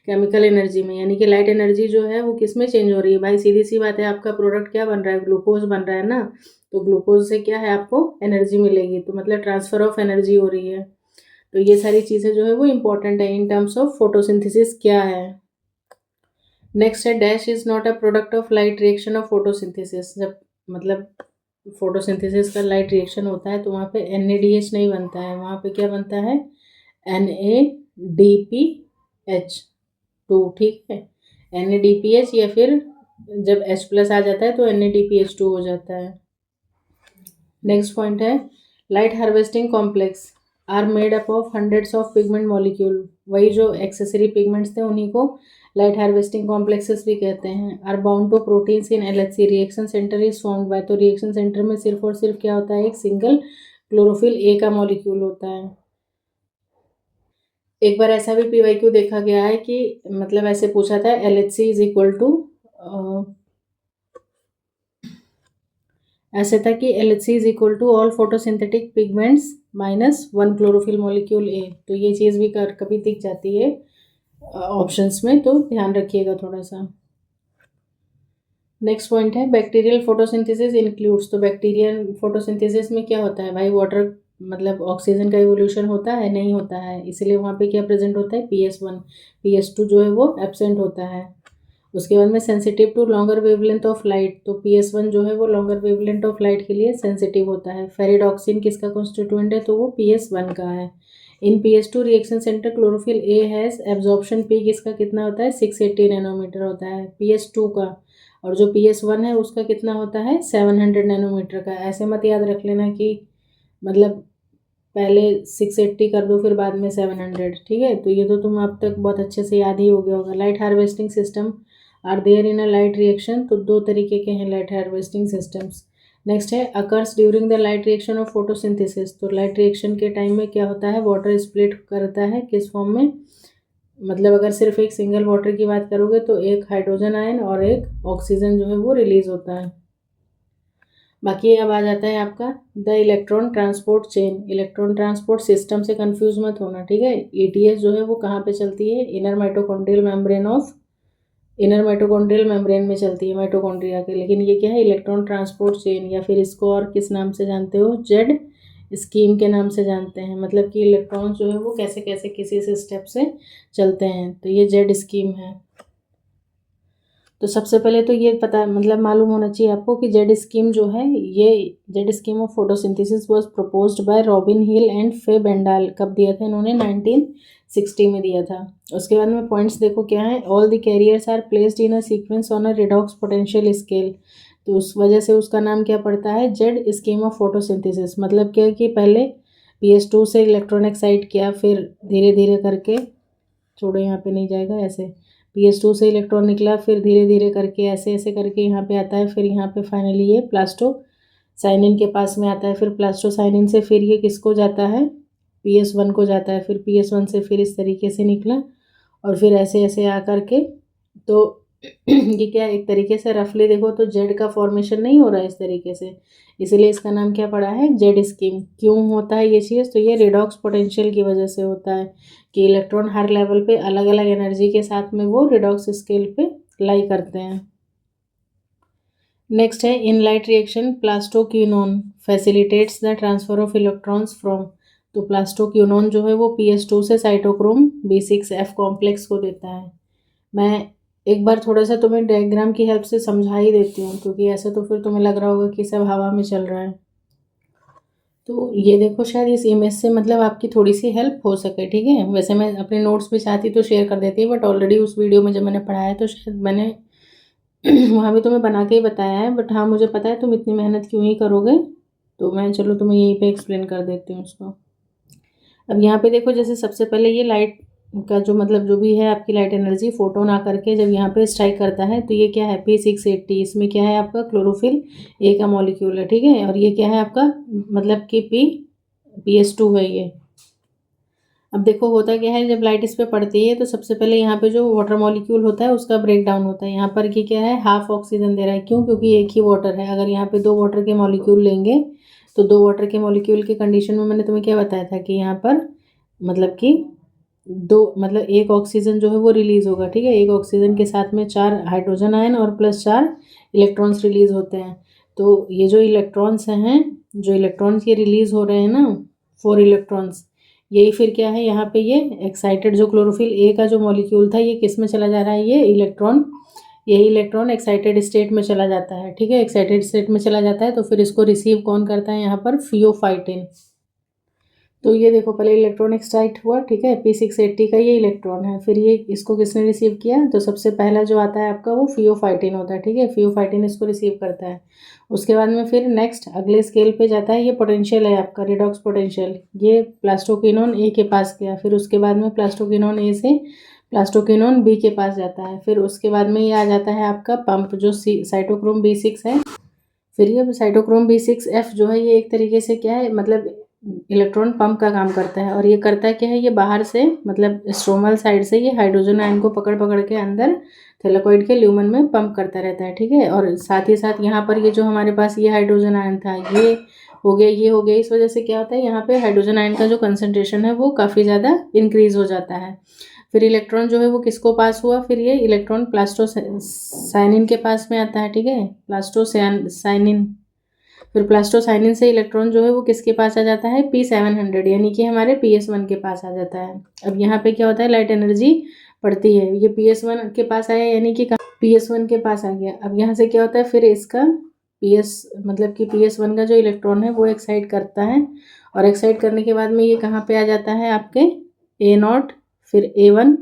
केमिकल एनर्जी में, यानी कि लाइट एनर्जी जो है वो किस में चेंज हो रही है। भाई सीधी सी बात है, आपका प्रोडक्ट क्या बन रहा है, ग्लूकोज बन रहा है ना, तो ग्लूकोज से क्या है, आपको एनर्जी मिलेगी, तो मतलब ट्रांसफर ऑफ एनर्जी हो रही है। तो ये सारी चीज़ें जो है वो इंपॉर्टेंट है इन टर्म्स ऑफ फोटोसिंथेसिस क्या है। नेक्स्ट है dash is not a product of light reaction of photosynthesis. जब मतलब फोटोसिंथेसिस का लाइट रिएक्शन होता है तो वहाँ पे NADH नहीं बनता है, वहाँ पे क्या बनता है, NADPH2, ठीक है, NADPH, या फिर जब H+ आ जाता है तो NADPH2 हो जाता है। नेक्स्ट पॉइंट है light harvesting complex are made up of hundreds of pigment molecule. वही जो एक्सेसरी पिगमेंट्स थे उन्हीं को लाइट हार्वेस्टिंग कॉम्प्लेक्सेस भी कहते हैं। Are bound to proteins in LHC, reaction centre is found by, तो रिएक्शन सेंटर में सिर्फ और सिर्फ क्या होता है, एक सिंगल क्लोरोफिल ए का मॉलिक्यूल होता है। एक बार ऐसा भी PYQ देखा गया है कि मतलब ऐसे पूछा था LHC इज इक्वल टू, ऐसे था कि LHC is equal to all photosynthetic pigments minus one chlorophyll molecule A. तो ये चीज़ भी कभी दिख जाती है ऑप्शंस में, तो ध्यान रखिएगा थोड़ा सा। नेक्स्ट पॉइंट है बैक्टीरियल फोटोसिंथेसिस इंक्लूड्स। तो बैक्टीरियल फोटोसिंथेसिस में क्या होता है भाई, वाटर मतलब ऑक्सीजन का इवोल्यूशन होता है, नहीं होता है, इसलिए वहाँ पे क्या प्रेजेंट होता है, PS1। PS2 जो है वो एब्सेंट होता है। उसके बाद में sensitive to longer wavelength of light. तो PS1 जो है वो लॉन्गर वेवलेंथ ऑफ लाइट के लिए सेंसिटिव होता है। फेरिडॉक्सिन किसका कॉन्स्टिट्यूएंट है, तो वो PS1 का है। इन PS2 reaction centre chlorophyll A has absorption P किसका कितना होता है, 680 नैनोमीटर होता है PS2 का। और जो PS1 है उसका कितना होता है, 700 नैनोमीटर का। ऐसे मत याद रख लेना कि मतलब पहले 680 कर दो फिर बाद में 700, ठीक है। तो ये तो तुम अब तक बहुत अच्छे से याद ही हो गया होगा। Light harvesting system are there in a light reaction. तो दो तरीके के हैं लाइट हार्वेस्टिंग सिस्टम्स। नेक्स्ट है occurs during the light reaction of photosynthesis. तो लाइट रिएक्शन के टाइम में क्या होता है, वाटर स्प्लिट करता है किस फॉर्म में, मतलब अगर सिर्फ एक सिंगल वाटर की बात करोगे तो एक हाइड्रोजन आयन और एक ऑक्सीजन जो है वो रिलीज होता है। बाकी अब आ जाता है आपका the electron transport chain. Electron transport system से कंफ्यूज मत होना, ठीक है। ETS जो है वो कहाँ पे चलती है, इनर माइटोकॉन्ड्रियल मेम्ब्रेन में चलती है माइटोकॉन्ड्रिया के। लेकिन ये क्या है, इलेक्ट्रॉन ट्रांसपोर्ट चेन, या फिर इसको और किस नाम से जानते हो, जेड स्कीम के नाम से जानते हैं। मतलब कि इलेक्ट्रॉन जो है वो कैसे कैसे किसी से स्टेप से चलते हैं, तो ये जेड स्कीम है। तो सबसे पहले तो ये पता मतलब मालूम होना चाहिए आपको कि जेड स्कीम जो है, ये Z scheme of photosynthesis was proposed by robin hill and फे बेंडाल। कब दिया था इन्होंने, 1960 में दिया था। उसके बाद में पॉइंट्स देखो क्या है, all the carriers are placed in a sequence on a redox potential scale. तो उस वजह से उसका नाम क्या पड़ता है, जेड स्कीम ऑफ फोटोसिंथेसिस। मतलब क्या कि पहले PS2 से इलेक्ट्रॉन एक्साइट किया, फिर धीरे धीरे करके, छोड़ो यहाँ पे नहीं जाएगा, ऐसे PS2 से इलेक्ट्रॉन निकला, फिर धीरे धीरे करके ऐसे ऐसे करके यहाँ पे आता है, फिर यहाँ पे फाइनली ये प्लास्टो साइनिन के पास में आता है। फिर प्लास्टो साइनिन से फिर ये किसको जाता है, PS1 को जाता है। फिर PS1 से फिर इस तरीके से निकला और फिर ऐसे ऐसे आ करके, तो ये क्या एक तरीके से रफली देखो तो जेड का फॉर्मेशन नहीं हो रहा है इस तरीके से, इसलिए इसका नाम क्या पड़ा है, जेड स्कीम। क्यों होता है ये चीज़, तो ये रिडॉक्स पोटेंशियल की वजह से होता है कि इलेक्ट्रॉन हर लेवल पे अलग अलग एनर्जी के साथ में वो रिडॉक्स स्केल पे लाई करते हैं। नेक्स्ट है इन light reaction plastoquinone facilitates the transfer of electrons from. तो प्लास्टोक्यूनोन जो है वो PS2 से साइटोक्रोम B6F कॉम्प्लेक्स को देता है। मैं एक बार थोड़ा सा तुम्हें डायग्राम की हेल्प से समझा ही देती हूँ, क्योंकि ऐसे तो फिर तुम्हें लग रहा होगा कि सब हवा में चल रहा है। तो ये देखो, शायद इस इमेज से मतलब आपकी थोड़ी सी हेल्प हो सके, ठीक है। वैसे मैं अपने नोट्स भी चाहती तो शेयर कर देती, बट ऑलरेडी उस वीडियो में जब मैंने पढ़ाया तो शायद मैंने वहाँ भी तुम्हें बना के ही बताया है। बट हाँ, मुझे पता है तुम इतनी मेहनत क्यों ही करोगे, तो मैं चलो तुम्हें यहीं पे एक्सप्लेन कर देती हूँ उसको। अब यहाँ पे देखो, जैसे सबसे पहले ये लाइट का जो मतलब जो भी है आपकी लाइट एनर्जी, फोटोन आकर के जब यहाँ पे स्ट्राइक करता है तो ये क्या है, P680। इसमें क्या है आपका क्लोरोफिल ए का मॉलिक्यूल है, ठीक है। और ये क्या है आपका, मतलब कि PS2 है ये। अब देखो होता क्या है, जब लाइट इस पे पड़ती है तो सबसे पहले यहाँ पे जो वाटर मॉलिक्यूल होता है उसका ब्रेक डाउन होता है। यहाँ पर कि क्या है, हाफ ऑक्सीजन दे रहा है। क्यों, क्योंकि एक ही वाटर है। अगर यहाँ पे दो वाटर के मॉलिक्यूल लेंगे तो दो वाटर के मॉलिक्यूल की कंडीशन में मैंने तुम्हें क्या बताया था कि यहाँ पर मतलब कि दो मतलब एक ऑक्सीजन जो है वो रिलीज होगा, ठीक है। एक ऑक्सीजन के साथ में 4 हाइड्रोजन आयन और प्लस 4 इलेक्ट्रॉन्स रिलीज होते हैं। तो ये जो इलेक्ट्रॉन्स हैं, जो इलेक्ट्रॉन्स ये रिलीज हो रहे हैं ना, 4 इलेक्ट्रॉन्स, यही फिर क्या है यहाँ पे ये एक्साइटेड जो क्लोरोफिल ए का जो मॉलिक्यूल था ये किस में चला जा रहा है, ये इलेक्ट्रॉन, यही इलेक्ट्रॉन एक्साइटेड स्टेट में चला जाता है, ठीक है। एक्साइटेड स्टेट में चला जाता है तो फिर इसको रिसीव कौन करता है, यहाँ पर फियोफाइटिन। तो ये देखो पहले इलेक्ट्रॉन एक्साइट हुआ, ठीक है, P680 का ये इलेक्ट्रॉन है। फिर ये इसको किसने रिसीव किया, तो सबसे पहला जो आता है आपका वो फियोफाइटिन होता है, ठीक है। फियोफाइटिन इसको रिसीव करता है। उसके बाद में फिर नेक्स्ट अगले स्केल पे जाता है, ये पोटेंशियल है आपका रिडॉक्स पोटेंशियल, ये प्लास्टोक्विनोन ए के पास गया। फिर उसके बाद में प्लास्टोक्विनोन ए से प्लास्टोक्विनोन बी के पास जाता है। फिर उसके बाद में ये आ जाता है आपका पंप जो साइटोक्रोम B6 है। फिर ये साइटोक्रोम B6F जो है ये एक तरीके से क्या है, मतलब इलेक्ट्रॉन पंप का काम करता है। और ये करता क्या है, ये बाहर से मतलब स्ट्रोमल साइड से ये हाइड्रोजन आयन को पकड़ पकड़ के अंदर थैलेकॉइड के ल्यूमन में पंप करता रहता है, ठीक है। और साथ ही साथ यहाँ पर ये जो हमारे पास ये हाइड्रोजन आयन था, ये हो गया, ये हो गया। इस वजह से क्या होता है, यहाँ पे हाइड्रोजन आयन का जो कंसंट्रेशन है वो काफ़ी ज़्यादा इंक्रीज हो जाता है। फिर इलेक्ट्रॉन जो है वो किसको पास हुआ, फिर ये इलेक्ट्रॉन प्लास्टोसाइनिन के पास में आता है, ठीक है, प्लास्टोसाइनिन। फिर प्लास्टोसाइनिन से इलेक्ट्रॉन जो है वो किसके पास आ जाता है, P700, यानी कि हमारे PS1 के पास आ जाता है। अब यहाँ पे क्या होता है, लाइट एनर्जी पड़ती है, ये PS1 के पास आया, यानी कि PS1 के पास आ गया। अब यहाँ से क्या होता है, फिर इसका मतलब कि PS1 का जो इलेक्ट्रॉन है वो एक्साइट करता है, और एक्साइट करने के बाद में ये कहाँ पे आ जाता है आपके A0, फिर A1,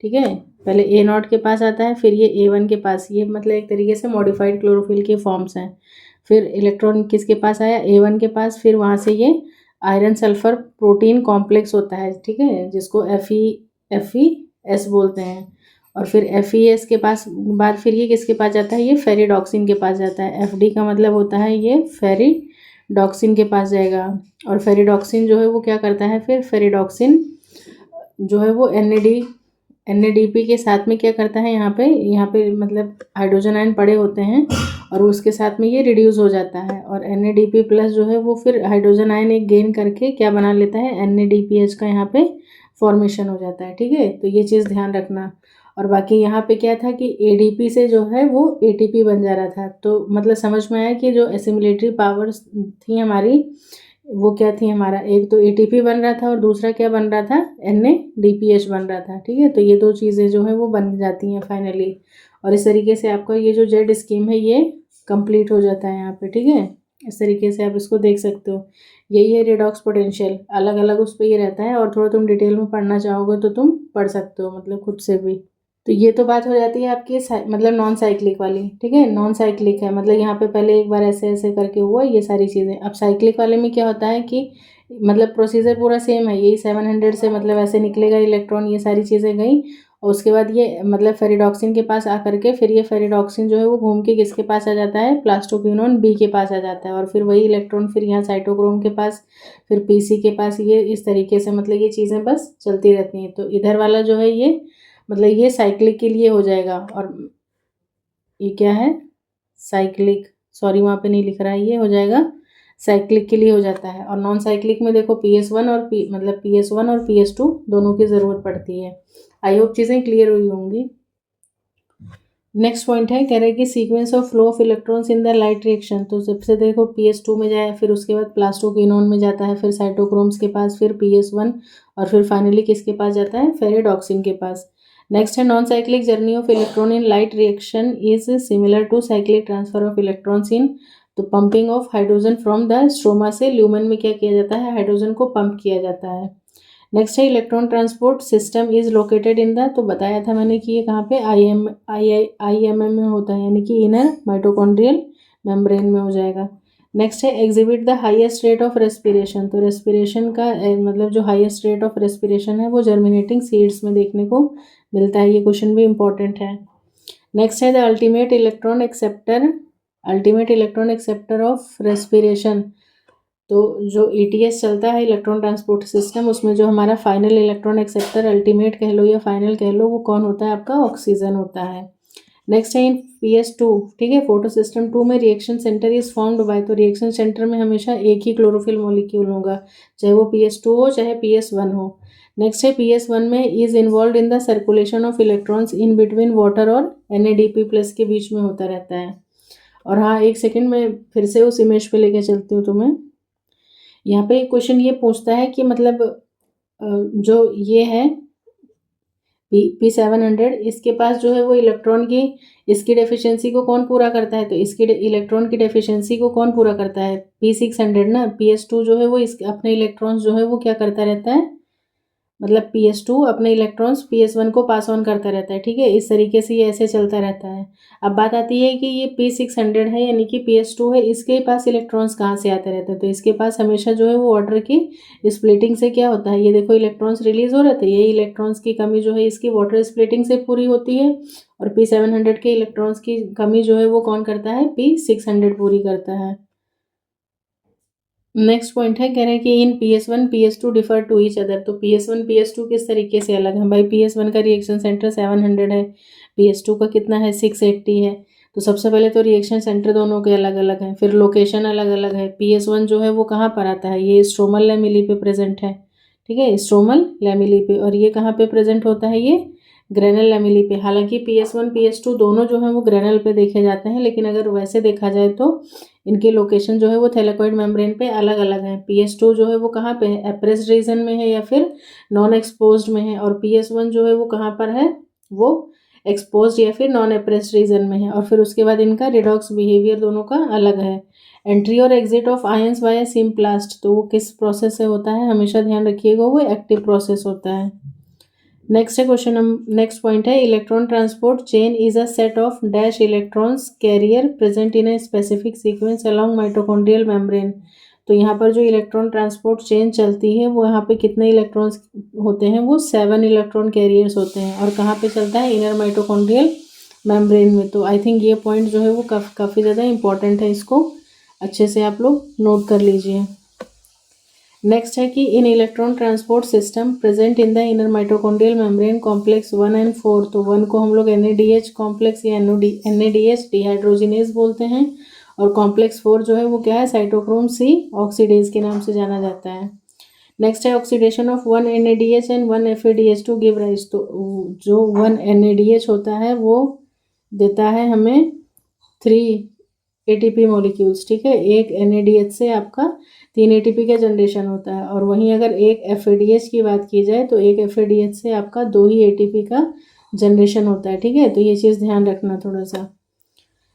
ठीक है। पहले A0 के पास आता है, फिर ये A1 के पास, ये मतलब एक तरीके से मॉडिफाइड क्लोरोफिल के फॉर्म्स हैं। फिर इलेक्ट्रॉन किसके पास आया, A1 के पास, फिर वहाँ से ये आयरन सल्फर प्रोटीन कॉम्प्लेक्स होता है, ठीक है, जिसको FeS बोलते हैं। और फिर FeS के पास बाद फिर ये किसके पास जाता है, ये फेरिडॉक्सिन के पास जाता है। FD का मतलब होता है ये फेरिडॉक्सिन के पास जाएगा। और फेरिडॉक्सिन जो है वो क्या करता है, फिर फेरिडॉक्सिन जो है वो NADP के साथ में क्या करता है, यहाँ पे मतलब हाइड्रोजन आयन पड़े होते हैं, और उसके साथ में ये रिड्यूस हो जाता है। और NADP प्लस जो है वो फिर हाइड्रोजन आयन एक गेन करके क्या बना लेता है, NADPH का यहाँ पे फॉर्मेशन हो जाता है, ठीक है। तो ये चीज़ ध्यान रखना। और बाकी यहाँ पे क्या था कि ADP से जो है वो ATP बन जा रहा था। तो मतलब समझ में आया कि जो एसिमिलेटरी पावर्स थी हमारी, वो क्या थी, हमारा एक तो ATP बन रहा था और दूसरा क्या बन रहा था, NADPH बन रहा था, ठीक है। तो ये दो चीज़ें जो है वो बन जाती हैं फाइनली। और इस तरीके से आपका ये जो जेड स्कीम है ये कंप्लीट हो जाता है यहाँ पे, ठीक है। इस तरीके से आप इसको देख सकते हो। यही है रेडॉक्स पोटेंशियल, अलग अलग उस पर ये रहता है, और थोड़ा तुम डिटेल में पढ़ना चाहोगे तो तुम पढ़ सकते हो, मतलब खुद से भी। तो ये तो बात हो जाती है आपकी मतलब नॉन साइक्लिक वाली, ठीक है। नॉन साइक्लिक है मतलब यहाँ पे पहले एक बार ऐसे ऐसे करके हुआ ये सारी चीज़ें। अब साइक्लिक वाले में क्या होता है कि मतलब प्रोसीजर पूरा सेम है, यही 700 से मतलब ऐसे निकलेगा इलेक्ट्रॉन, ये सारी चीज़ें गई। और उसके बाद ये मतलब फेरिडॉक्सिन के पास आकर के फिर ये फेरिडॉक्सिन जो है वो घूम के किसके पास आ जाता है, प्लास्टोक्विनोन B के पास आ जाता है। और फिर वही इलेक्ट्रॉन फिर यहाँ साइटोक्रोम के पास, फिर PC के पास, ये इस तरीके से मतलब ये चीज़ें बस चलती रहती हैं। तो इधर वाला जो है ये मतलब ये साइक्लिक के लिए हो जाएगा। और ये क्या है, साइक्लिक, सॉरी वहाँ पे नहीं लिख रहा है, ये हो जाएगा साइक्लिक के लिए हो जाता है। और नॉन साइक्लिक में देखो PS1 और मतलब PS1 और PS2 दोनों की ज़रूरत पड़ती है। आई होप चीज़ें क्लियर हुई होंगी। नेक्स्ट पॉइंट है, कह रहे हैं कि sequence of flow of electrons in the light reaction. तो सबसे देखो PS2 में जाए, फिर उसके बाद प्लास्टोक्विनोन में जाता है, फिर साइटोक्रोम्स के पास, फिर PS1, और फिर फाइनली किसके पास जाता है, फेरिडॉक्सिन के पास। नेक्स्ट है, non cyclic journey of electron in light reaction is similar to cyclic transfer of electrons in. तो pumping of hydrogen from the stroma से ल्यूमन में क्या किया जाता है, हाइड्रोजन को पंप किया जाता है। नेक्स्ट है, electron transport system is located in the, तो बताया था मैंने कि ये कहाँ पे IMM में होता है, यानी कि इनर माइटोकॉन्ड्रियल मेम्ब्रेन में हो जाएगा। नेक्स्ट है, exhibit the highest rate of respiration. तो रेस्पिरेशन का मतलब जो हाईएस्ट रेट ऑफ रेस्पिरेशन है वो जर्मिनेटिंग सीड्स में देखने को मिलता है। ये क्वेश्चन भी इंपॉर्टेंट है। नेक्स्ट है, the ultimate electron acceptor of respiration. तो जो ETS चलता है इलेक्ट्रॉन ट्रांसपोर्ट सिस्टम, उसमें जो हमारा फाइनल इलेक्ट्रॉन एक्सेप्टर, अल्टीमेट कह लो या फाइनल कह लो, वो कौन होता है, आपका ऑक्सीजन होता है। नेक्स्ट है, इन PS2, ठीक है, फोटो सिस्टम 2 में reaction centre is formed by. तो रिएक्शन सेंटर में हमेशा एक ही क्लोरोफिल मॉलिक्यूल होगा, चाहे वो PS2 हो चाहे PS1 हो। नेक्स्ट है, PS1 में is involve in the circulation of electrons in between water और NADP प्लस के बीच में होता रहता है। और हाँ, एक सेकेंड में फिर से उस इमेज पे लेके चलती हूँ तुम्हें। यहाँ पे क्वेश्चन ये पूछता है कि मतलब जो ये है P700, इसके पास जो है वो इलेक्ट्रॉन की, इसकी डेफिशिएंसी को कौन पूरा करता है, तो इसकी इलेक्ट्रॉन की डेफिशिएंसी को कौन पूरा करता है, P600 ना। PS2 जो है वो इस अपने इलेक्ट्रॉन्स जो है वो क्या करता रहता है, मतलब PS2 अपने इलेक्ट्रॉन्स PS1 को पास ऑन करता रहता है, ठीक है। इस तरीके से ये ऐसे चलता रहता है। अब बात आती है कि ये P600 है यानी कि PS2 है, इसके पास इलेक्ट्रॉन्स कहाँ से आते रहते हैं, तो इसके पास हमेशा जो है वो वाटर की स्प्लिटिंग से क्या होता है, ये देखो इलेक्ट्रॉन्स रिलीज हो रहे थे, ये इलेक्ट्रॉन्स की कमी जो है इसकी वाटर स्प्लिटिंग से पूरी होती है। और P700 के इलेक्ट्रॉन्स की कमी जो है वो कौन करता है, P600 पूरी करता है। नेक्स्ट पॉइंट है, कह रहे हैं कि in PS1 PS2 differ to each other. तो PS1 PS2 किस तरीके से अलग है भाई? PS1 का रिएक्शन सेंटर 700 है, PS2 का कितना है 680 है। तो सबसे पहले तो रिएक्शन सेंटर दोनों के अलग अलग हैं, फिर लोकेशन अलग अलग है। PS1 जो है वो कहाँ पर आता है? ये स्ट्रोमल लैमेली पे प्रेजेंट है, ठीक है, स्ट्रोमल लैमेली पे। और ये कहाँ पे प्रेजेंट होता है? ये ग्रेनल लैमेली पे। हालांकि PS1 PS2 दोनों जो है वो ग्रेनल पे देखे जाते हैं, लेकिन अगर वैसे देखा जाए तो इनकी लोकेशन जो है वो थैलेकॉइड मेम्ब्रेन पे अलग अलग है। PS2 जो है वो कहाँ पे है? एप्रेस्ड रीजन में है या फिर नॉन एक्सपोज्ड में है। और PS1 जो है वो कहाँ पर है? वो एक्सपोज्ड या फिर नॉन एप्रेस्ड रीजन में है। और फिर उसके बाद इनका रिडॉक्स बिहेवियर दोनों का अलग है। एंट्री और exit of ions via symplast, तो वो किस प्रोसेस से होता है? हमेशा ध्यान रखिएगा, वो एक्टिव प्रोसेस होता है। नेक्स्ट है क्वेश्चन, नेक्स्ट पॉइंट है, electron transport chain is a set of dash electrons carrier present in a specific sequence along mitochondrial membrane. तो यहाँ पर जो इलेक्ट्रॉन ट्रांसपोर्ट चेन चलती है वो यहाँ पे कितने इलेक्ट्रॉन्स होते हैं? वो 7 इलेक्ट्रॉन कैरियर्स होते हैं। और कहाँ पे चलता है? इनर माइटोकॉन्ड्रियल मेम्ब्रेन में। तो आई थिंक ये पॉइंट जो है वो काफ़ी ज़्यादा इंपॉर्टेंट है, इसको अच्छे से आप लोग नोट कर लीजिए। नेक्स्ट है कि in electron transport system present in the inner mitochondrial membrane complex 1 and 4। तो 1 को हम लोग NADH कॉम्प्लेक्स या NADH डिहाइड्रोजिनेज बोलते हैं। और कॉम्प्लेक्स 4 जो है वो क्या है? साइटोक्रोम C ऑक्सीडेज के नाम से जाना जाता है। नेक्स्ट है oxidation of 1 NADH and 1 FADH to give rise. तो जो 1 NADH होता है वो देता है हमें 3 ATP मॉलिक्यूल्स, ठीक है। एक NADH से आपका 3 ATP का जनरेशन होता है। और वहीं अगर एक FADH की बात की जाए तो एक FADH से आपका 2 ही ATP का जनरेशन होता है, ठीक है। तो ये चीज़ ध्यान रखना थोड़ा सा।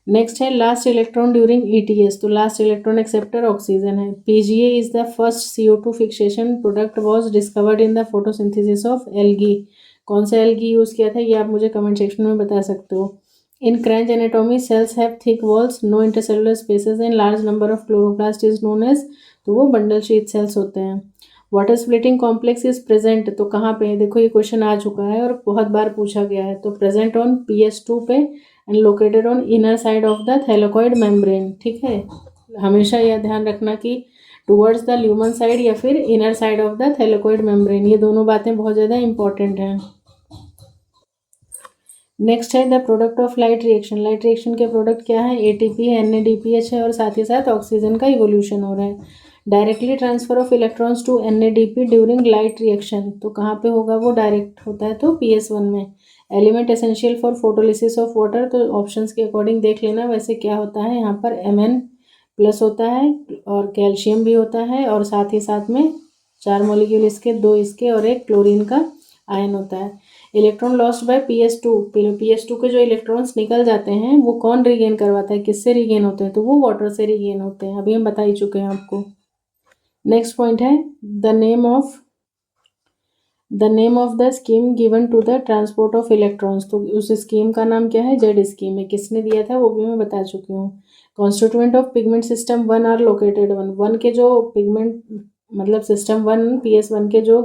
नेक्स्ट है लास्ट इलेक्ट्रॉन ड्यूरिंग ETS। तो लास्ट इलेक्ट्रॉन एक्सेप्टर ऑक्सीजन है। PGA is the first CO2 fixation product was discovered in the photosynthesis of algae. कौन सा एल्गी यूज़ किया था ये आप मुझे कमेंट सेक्शन में बता सकते हो। In Kranz anatomy cells have thick walls, no intercellular spaces and large number of chloroplast is known as. तो वो बंडल शीट सेल्स होते हैं। Water splitting complex is present, तो कहाँ पे है? देखो ये क्वेश्चन आ चुका है और बहुत बार पूछा गया है। तो प्रेजेंट ऑन PS2 पे and located on inner side of the thylakoid membrane, ठीक है। हमेशा यह ध्यान रखना कि टुवर्ड्स द ल्यूमन साइड या फिर inner side of the thylakoid membrane, ये दोनों बातें बहुत ज़्यादा इंपॉर्टेंट हैं। नेक्स्ट है the product of light reaction. Light reaction के प्रोडक्ट क्या है? ATP है, NADPH है और साथ ही साथ ऑक्सीजन का इवोल्यूशन हो रहा है। Directly transfer of electrons to NADP during light reaction, तो कहाँ पे होगा? वो डायरेक्ट होता है तो PS1 में। Element essential for photolysis of water, तो ऑप्शंस के अकॉर्डिंग देख लेना। वैसे क्या होता है यहाँ पर? Mn+ होता है और कैल्शियम भी होता है और साथ ही साथ में 4 मॉलिक्यूल इसके, 2 इसके और एक क्लोरीन का आयन होता है। इलेक्ट्रॉन लॉस्ट बाय PS2 के जो इलेक्ट्रॉन्स निकल जाते हैं वो कौन रिगेन करवाता है? किससे रिगेन होते हैं? तो वो वाटर से रिगेन होते हैं, अभी हम बता ही चुके हैं आपको। नेक्स्ट पॉइंट है the name of the scheme given to the transport of electrons. तो उस स्कीम का नाम क्या है? जेड स्कीम है। किसने दिया था वो भी मैं बता चुकी हूँ। Constituent of pigment system 1 are located 1 के जो पिगमेंट मतलब सिस्टम 1 PS1 के जो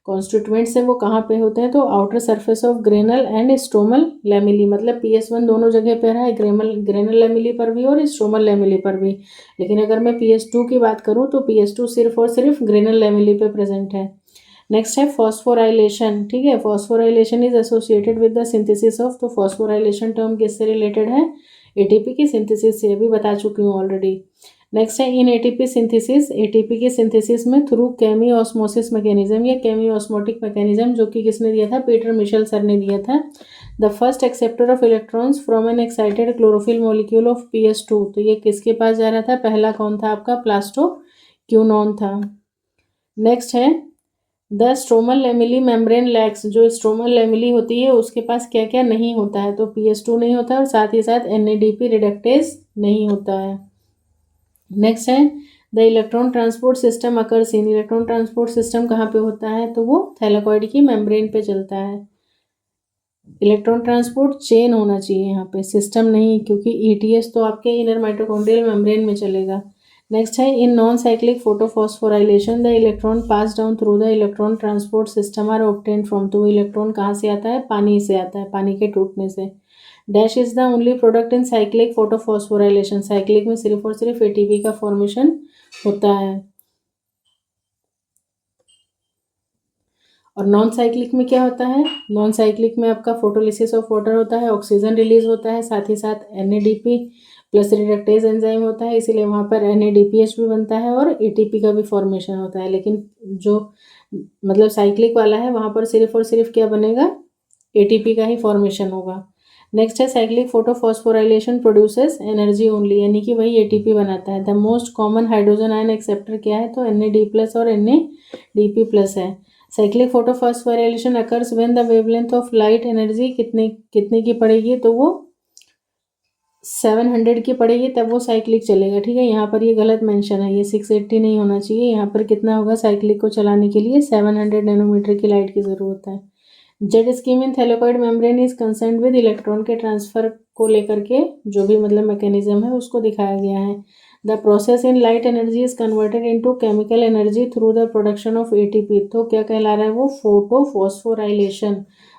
कॉन्स्टिट्यूएंट्स हैं वो कहाँ पे होते हैं? तो outer surface of granal and stromal lamellae, मतलब PS1 दोनों जगह पे रहा है, ग्रेनल लैमिली पर भी और स्ट्रोमल लैमिली पर भी। लेकिन अगर मैं PS2 की बात करूँ तो PS2 सिर्फ और सिर्फ ग्रेनल लैमिली पे प्रेजेंट है। नेक्स्ट है फॉस्फोराइलेशन, ठीक है। Phosphorylation is associated with the synthesis of, तो फॉस्फोराइलेशन टर्म किससे रिलेटेड है? ATP की सिंथेसिस से, अभी बता चुकी हूँ ऑलरेडी। नेक्स्ट है इन ATP सिंथेसिस, ATP के सिंथेसिस में थ्रू केमी ऑस्मोसिस मैकेनिज्म या केमी ऑस्मोटिक मैकेनिज्म, जो कि किसने दिया था? पीटर मिशेल सर ने दिया था। The first acceptor of electrons from N excited chlorophyll molecule of PS2, तो ये किसके पास जा रहा था? पहला कौन था आपका? प्लास्टोक्यूनॉन था। नेक्स्ट है the stromal lamellae membrane lakhs, जो स्ट्रोमल लैमिली होती है उसके पास क्या क्या नहीं होता है? तो PS2 नहीं होता और साथ ही साथ NADP रिडक्टेज नहीं होता है। नेक्स्ट है the electron transport system occurs in, electron transport system कहाँ पे होता है? तो वो थैलेकॉइड की मेम्ब्रेन पे चलता है। इलेक्ट्रॉन ट्रांसपोर्ट चेन होना चाहिए यहाँ पे, सिस्टम नहीं, क्योंकि ETS तो आपके इनर माइटोकॉन्ड्रियल मेम्ब्रेन में चलेगा। नेक्स्ट है in non cyclic photophosphorylation the electron pass down through the electron transport system are obtained from, तो वो इलेक्ट्रॉन कहाँ से आता है? पानी से आता है, पानी के टूटने से। Dash is the only product in cyclic photophosphorylation, cyclic में सिर्फ और सिर्फ ATP का फॉर्मेशन होता है। और नॉन साइक्लिक में क्या होता है, नॉन साइक्लिक में आपका फोटोलिसिस ऑफ वाटर होता है, ऑक्सीजन रिलीज होता है, साथ ही साथ NADP प्लस रिडक्टेज एंजाइम होता है, इसीलिए वहाँ पर NADPH भी बनता है और ATP का भी फॉर्मेशन होता है। लेकिन जो मतलब साइक्लिक वाला है वहाँ पर सिर्फ और सिर्फ क्या बनेगा, ATP का ही फॉर्मेशन होगा। नेक्स्ट है cyclic photophosphorylation produces energy only, यानी कि वही ATP बनाता है। The most common hydrogen ion acceptor क्या है, तो NAD+ और NADP+ है। Cyclic photophosphorylation occurs when the wavelength of light energy कितने की पड़ेगी, तो वो 700 की पड़ेगी, तब वो साइक्लिक चलेगा। ठीक है, यहाँ पर ये गलत मेंशन है, ये 680 नहीं होना चाहिए। यहाँ पर कितना होगा साइक्लिक को चलाने के लिए, 700 नैनोमीटर की लाइट की ज़रूरत है। Z scheme in thylakoid membrane is concern with electron के ट्रांसफर को लेकर के जो भी मतलब मैकेनिज्म है उसको दिखाया गया है। The process in light energy is converted into chemical energy through the production of ATP। तो क्या कहला रहा है वो, फोटोफॉस्फोराइलेशन,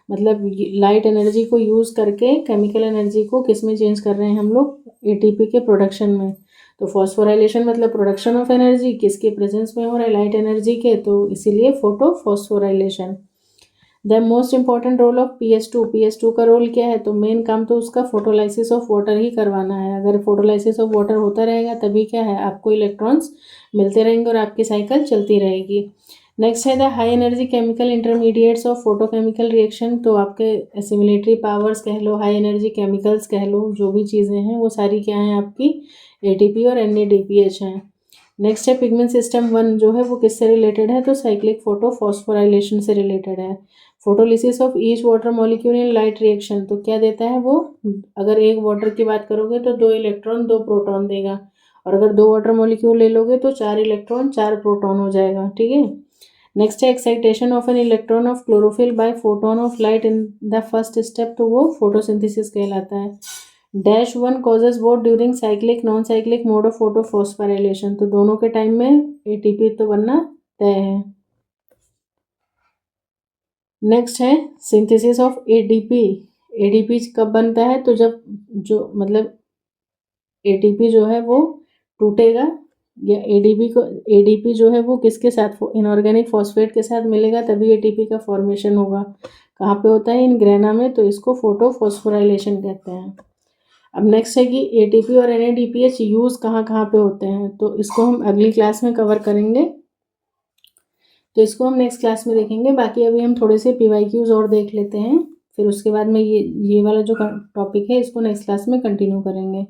मतलब लाइट एनर्जी को यूज़ करके केमिकल एनर्जी को किस में चेंज कर रहे हैं हम लोग, ATP के प्रोडक्शन में। तो फॉस्फोराइलेशन मतलब प्रोडक्शन ऑफ एनर्जी, किसके प्रेजेंस में हो रहा है, लाइट एनर्जी के, तो इसीलिए photophosphorylation. The most important role of PS2 का रोल क्या है, तो मेन काम तो उसका फोटोलाइसिस ऑफ वाटर ही करवाना है। अगर फोटोलाइसिस ऑफ वाटर होता रहेगा तभी क्या है, आपको इलेक्ट्रॉन्स मिलते रहेंगे और आपकी साइकिल चलती रहेगी। नेक्स्ट है the high energy chemical intermediates of photochemical reaction. तो आपके एसिमिलेटरी पावर्स कह लो, हाई एनर्जी केमिकल्स कह लो, जो भी चीज़ें हैं वो सारी क्या हैं आपकी, ATP और NADPH हैं। नेक्स्ट है पिगमेंट सिस्टम 1 जो है वो किससे रिलेटेड है, तो साइक्लिक फोटोफॉस्फोराइलेशन से रिलेटेड है। Photolysis of each water molecule in light reaction, तो क्या देता है वो, अगर एक वाटर की बात करोगे तो 2 इलेक्ट्रॉन 2 प्रोटॉन देगा, और अगर 2 वाटर मॉलिक्यूल ले लोगे तो 4 इलेक्ट्रॉन 4 प्रोटॉन हो जाएगा। ठीक है, नेक्स्ट है excitation of an electron of chlorophyll by photon of light in the first step, तो वो फोटोसिंथेसिस कहलाता है। -1 causes both during cyclic non cyclic mode of photophosphorylation, तो दोनों के टाइम में ATP तो बनना तय है। नेक्स्ट है सिंथेसिस ऑफ ADP कब बनता है, तो जब जो मतलब ATP जो है वो टूटेगा, या ADP जो है वो किसके साथ, इनऑर्गेनिक फॉस्फेट के साथ मिलेगा तभी ATP का फॉर्मेशन होगा। कहाँ पे होता है, इन ग्रेना में, तो इसको फोटोफॉस्फोराइलेशन कहते हैं। अब नेक्स्ट है कि ATP और NADPH यूज़ कहाँ कहाँ पे होते हैं, तो इसको हम अगली क्लास में कवर करेंगे, तो इसको हम नेक्स्ट क्लास में देखेंगे। बाकी अभी हम थोड़े से PYQs और देख लेते हैं, फिर उसके बाद में ये वाला जो टॉपिक है इसको नेक्स्ट क्लास में कंटिन्यू करेंगे।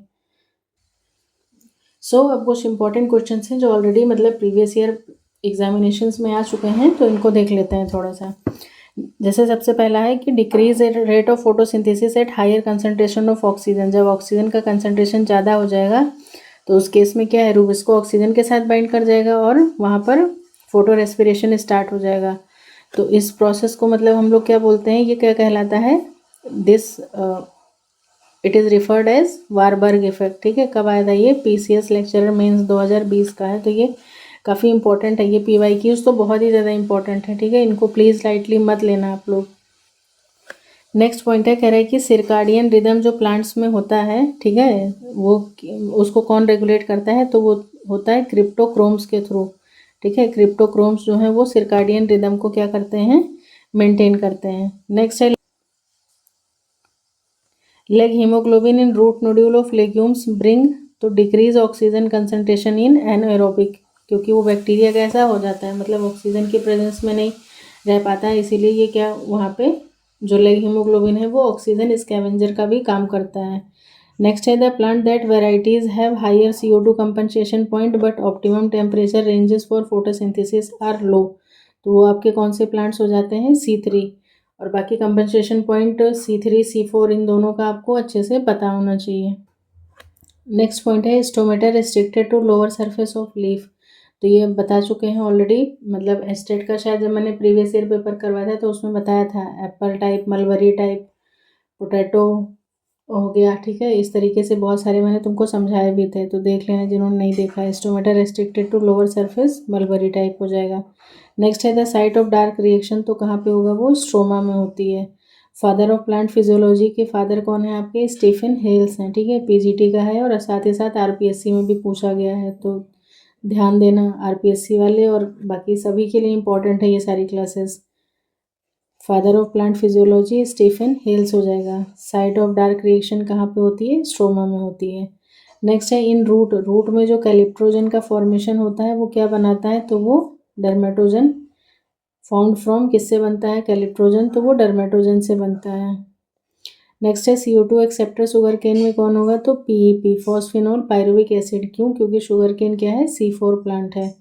अब कुछ इंपॉर्टेंट क्वेश्चन हैं जो ऑलरेडी मतलब प्रीवियस ईयर एग्जामिनेशंस में आ चुके हैं, तो इनको देख लेते हैं थोड़ा सा। जैसे सबसे पहला है कि decrease rate of photosynthesis at higher concentration of oxygen. जब ऑक्सीजन का कंसंट्रेशन ज़्यादा हो जाएगा तो उस केस में क्या है, रूबिस्को ऑक्सीजन के साथ बाइंड कर जाएगा और वहाँ पर फोटो रेस्पिरेशन स्टार्ट हो जाएगा। तो इस प्रोसेस को मतलब हम लोग क्या बोलते हैं, ये क्या कहलाता है, this it is referred as Warburg effect. ठीक है, कब आया था ये, PCS लेक्चरर मेंस 2020 का है, तो ये काफ़ी इंपॉर्टेंट है। ये PYQs तो बहुत ही ज़्यादा इंपॉर्टेंट है। ठीक है, इनको प्लीज़ लाइटली मत लेना आप लोग। नेक्स्ट पॉइंट है, कह रहा है कि सिरकाडियन रिदम जो प्लांट्स में होता है, ठीक है, वो उसको कौन रेगुलेट करता है, तो वो होता है क्रिप्टोक्रोम्स के थ्रू। ठीक है, क्रिप्टोक्रोम्स जो हैं वो सिरकाडियन रिदम को क्या करते हैं, मेंटेन करते हैं। नेक्स्ट है leghaemoglobin in root nodule of legumes bring, तो decrease oxygen concentration in anaerobic, क्योंकि वो बैक्टीरिया कैसा हो जाता है, मतलब ऑक्सीजन के प्रेजेंस में नहीं रह पाता है, इसीलिए ये क्या वहाँ पे जो लेग हीमोग्लोबिन है वो ऑक्सीजन स्कैवेंजर का भी काम करता है। नेक्स्ट है the plant that varieties have higher CO2 compensation point but optimum temperature ranges for photosynthesis are low, तो वो आपके कौन से प्लांट्स हो जाते हैं, C3। और बाकी कंपनसेशन पॉइंट C3 C4 इन दोनों का आपको अच्छे से पता होना चाहिए। नेक्स्ट पॉइंट है stomata restricted to lower surface of leaf, तो ये बता चुके हैं ऑलरेडी, मतलब एस्टेट का शायद जब मैंने प्रीवियस ईयर पेपर करवाया था तो उसमें बताया था, Apple type, mulberry type, potato हो गया। ठीक है, इस तरीके से बहुत सारे मैंने तुमको समझाए भी थे, तो देख लेना जिन्होंने नहीं देखा है। Stomata restricted to lower surface mulberry type हो जाएगा। नेक्स्ट है the site of dark reaction, तो कहाँ पे होगा वो, स्ट्रोमा में होती है। फादर ऑफ प्लांट फिजियोलॉजी के फादर कौन है आपके, स्टीफन हेल्स हैं। ठीक है, PGT का है और साथ ही साथ RPSC में भी पूछा गया है, तो ध्यान देना RPSC वाले, और बाकी सभी के लिए इंपॉर्टेंट है ये सारी classes. Father of plant physiology Stephen Hales हो जाएगा। साइट ऑफ डार्क रिएक्शन कहाँ पे होती है? स्ट्रोमा में होती है। नेक्स्ट है इन रूट, रूट में जो कैलिप्ट्रोजन का फॉर्मेशन होता है वो क्या बनाता है? तो वो डर्मेटोजन। फाउंड फ्रॉम किससे बनता है कैलिप्ट्रोजन? तो वो डर्मेटोजन से बनता है। नेक्स्ट है CO2 एक्सेप्टर शुगर केन में कौन होगा? तो PEP, फॉस्फिनोल पायरुविक एसिड। क्यों? क्योंकि शुगर केन क्या है? C4 प्लांट है।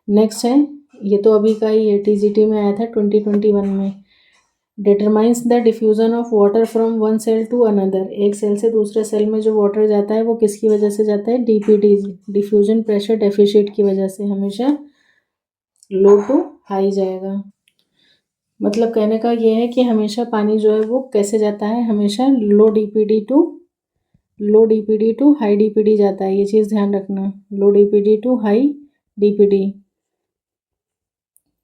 नेक्स्ट है, ये तो अभी का ही है, TGT में आया था 2021 में। Determines the diffusion of water from one cell to another, एक सेल से दूसरे सेल में जो वाटर जाता है वो किसकी वजह से जाता है? DPD, डिफ्यूजन प्रेशर डेफिशिट की वजह से। हमेशा लो टू हाई जाएगा। मतलब कहने का ये है कि हमेशा पानी जो है वो कैसे जाता है? हमेशा low DPD to high DPD जाता है। ये चीज़ ध्यान रखना, low DPD to high DPD।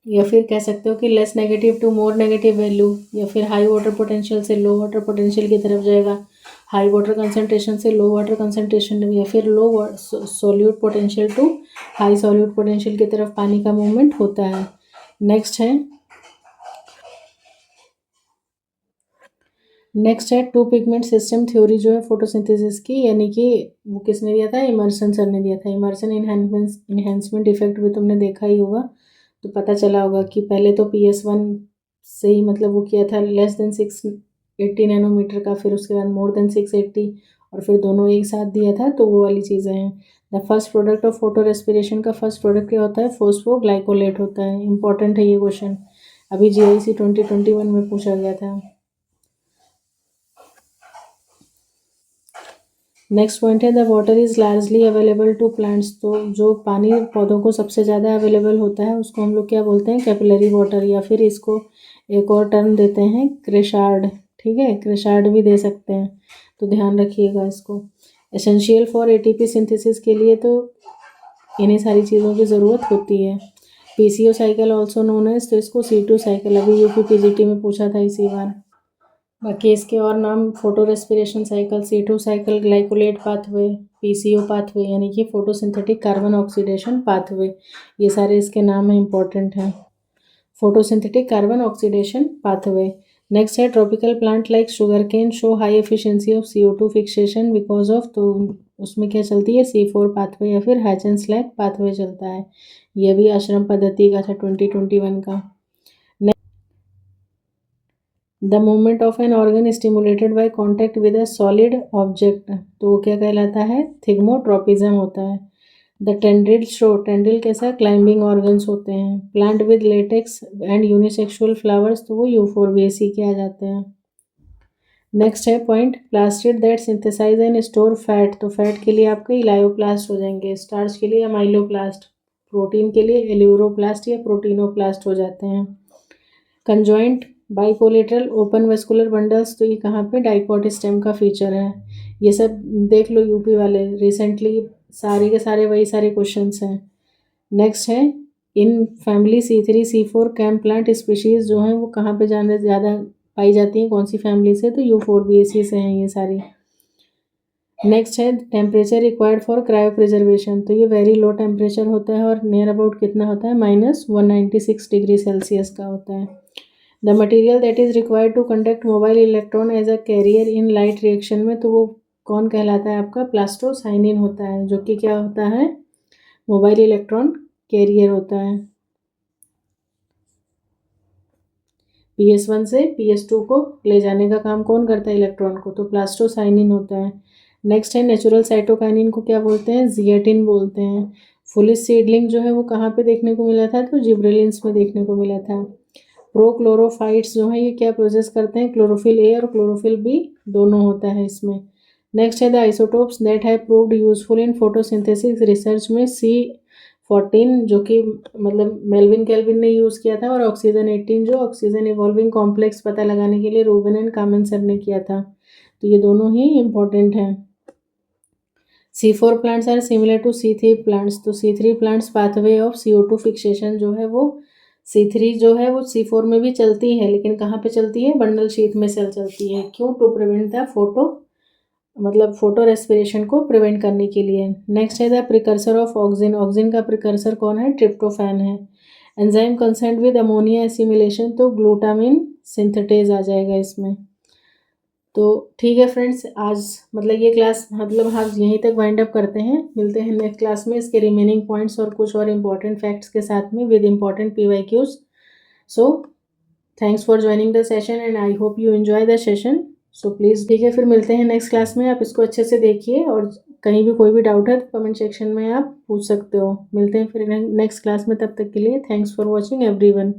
या फिर कह सकते हो कि less negative to more negative value, या फिर हाई वाटर पोटेंशियल से लो वाटर पोटेंशियल की तरफ जाएगा, हाई वाटर कंसंट्रेशन से लो वाटर कंसंट्रेशन, या फिर low solute potential to high solute potential की तरफ पानी का मूवमेंट होता है। नेक्स्ट है टू पिगमेंट सिस्टम थ्योरी जो है फोटोसिंथेसिस की, यानी कि वो किसने दिया था? इमर्सन सर ने दिया था। इमर्सन इन्हेंसमेंट इफेक्ट भी तुमने देखा ही होगा, तो पता चला होगा कि पहले तो PS1 से ही मतलब वो किया था लेस देन 680 नैनोमीटर का, फिर उसके बाद मोर देन 680, और फिर दोनों एक साथ दिया था, तो वो वाली चीज़ें हैं। The first product of photo respiration का फर्स्ट प्रोडक्ट क्या होता है? फोस्फोग्लाइकोलेट होता है। इंपॉर्टेंट है ये क्वेश्चन, अभी GIC 2021 में पूछा गया था। नेक्स्ट पॉइंट है the water is largely available to plants, तो जो पानी पौधों को सबसे ज़्यादा अवेलेबल होता है उसको हम लोग क्या बोलते हैं? कैपिलरी वाटर, या फिर इसको एक और टर्म देते हैं क्रेशार्ड। ठीक है, क्रेशार्ड भी दे सकते हैं, तो ध्यान रखिएगा इसको। एसेंशियल फॉर ATP सिंथेसिस के लिए तो इन्हीं सारी चीज़ों की ज़रूरत होती है। PCO cycle also known as, तो इसको C2 साइकिल, अभी UP PGT में पूछा था इसी बार। बाकी इसके और नाम photo respiration cycle, C2 cycle, glycolate pathway, PCO pathway यानी कि फोटोसिंथेटिक कार्बन ऑक्सीडेशन पाथवे, ये सारे इसके नाम हैं, इंपॉर्टेंट हैं। Photosynthetic carbon oxidation pathway. Next है tropical plant like sugarcane show high efficiency of CO2 fixation because of, तो उसमें क्या चलती है? C4 पाथवे या फिर हैच एंड स्लैक पाथवे चलता है। ये भी आश्रम पद्धति का था 2021 का। The movement of an organ stimulated by contact with a solid object, तो वो क्या कहलाता है? थिग्मोट्रोपिज्म होता है। द टेंड्रिल शो, टेंड्रिल कैसा? क्लाइंबिंग ऑर्गन्स होते हैं। Plant with latex and unisexual flowers, तो वो यूफोरबिएसी के आ जाते हैं। नेक्स्ट है point plastid that synthesize and store fat, तो फैट के लिए आपके इलायोप्लास्ट हो जाएंगे, स्टार्च के लिए अमाइलोप्लास्ट, प्रोटीन के लिए एल्यूरोप्लास्ट या प्रोटीनोप्लास्ट हो जाते हैं। Conjoint bicollateral open vascular bundles, तो ये कहाँ पे? डाइकॉट स्टेम का फीचर है। ये सब देख लो यूपी वाले, रिसेंटली सारे के सारे वही सारे क्वेश्चंस हैं। नेक्स्ट है in family C3 C4 CAM plant species जो हैं वो कहाँ पे जाने ज़्यादा पाई जाती हैं? कौन सी फैमिली से? तो यूफोरबिएसी से हैं ये सारी। नेक्स्ट है temperature required for cryo preservation, तो ये वेरी लो टेम्परेचर होता है और नियर अबाउट कितना होता है? -196 डिग्री सेल्सियस का होता है। The material that is required to conduct mobile electron as a carrier in light reaction में, तो वो कौन कहलाता है आपका? प्लास्टोसाइनिन होता है, जो कि क्या होता है? मोबाइल इलेक्ट्रॉन कैरियर होता है। PS1 से PS2 को ले जाने का काम कौन करता है इलेक्ट्रॉन को? तो प्लास्टोसाइनिन होता है। नेक्स्ट है नेचुरल साइटोकाइनिन को क्या बोलते हैं? जिएटिन बोलते हैं। फुलिस सीडलिंग जो है वो कहाँ पे देखने को मिला था? तो जिब्रेलिन्स में देखने को मिला था। प्रोक्लोरोफाइट्स जो है ये क्या प्रोसेस करते हैं? क्लोरोफिल ए और क्लोरोफिल बी दोनों होता है इसमें। नेक्स्ट है the isotopes that have proved useful in photosynthesis research में C14 जो कि मतलब मेल्विन केल्विन ने यूज़ किया था, और ऑक्सीजन 18 जो ऑक्सीजन इवॉल्विंग कॉम्प्लेक्स पता लगाने के लिए रूबेन एंड कामन सर ने किया था, तो ये दोनों ही इम्पोर्टेंट हैं। C4 plants are similar to C3 plants, तो C3 plants pathway of CO2 fixation जो है वो C3 जो है वो C4 में भी चलती है, लेकिन कहाँ पे चलती है? बंडल शीथ में सेल चलती है। क्यों? To prevent the photorespiration को प्रिवेंट करने के लिए। नेक्स्ट है the precursor of auxin, auxin का प्रिकर्सर कौन है? ट्रिप्टोफैन है। Enzyme concern with ammonia assimilation, तो ग्लूटामिन सिंथेटेज आ जाएगा इसमें। तो ठीक है फ्रेंड्स, आज मतलब ये क्लास मतलब हम यहीं तक वाइंड अप करते हैं। मिलते हैं नेक्स्ट क्लास में इसके रिमेनिंग पॉइंट्स और कुछ और इम्पॉर्टेंट फैक्ट्स के साथ में with important PYQs। So thanks for joining the session and I hope you enjoy the session. So please ठीक है, फिर मिलते हैं नेक्स्ट क्लास में। आप इसको अच्छे से देखिए और कहीं भी कोई भी डाउट है तो कमेंट सेक्शन में आप पूछ सकते हो। मिलते हैं फिर नेक्स्ट क्लास में, तब तक के लिए थैंक्स फॉर वॉचिंग एवरीवन।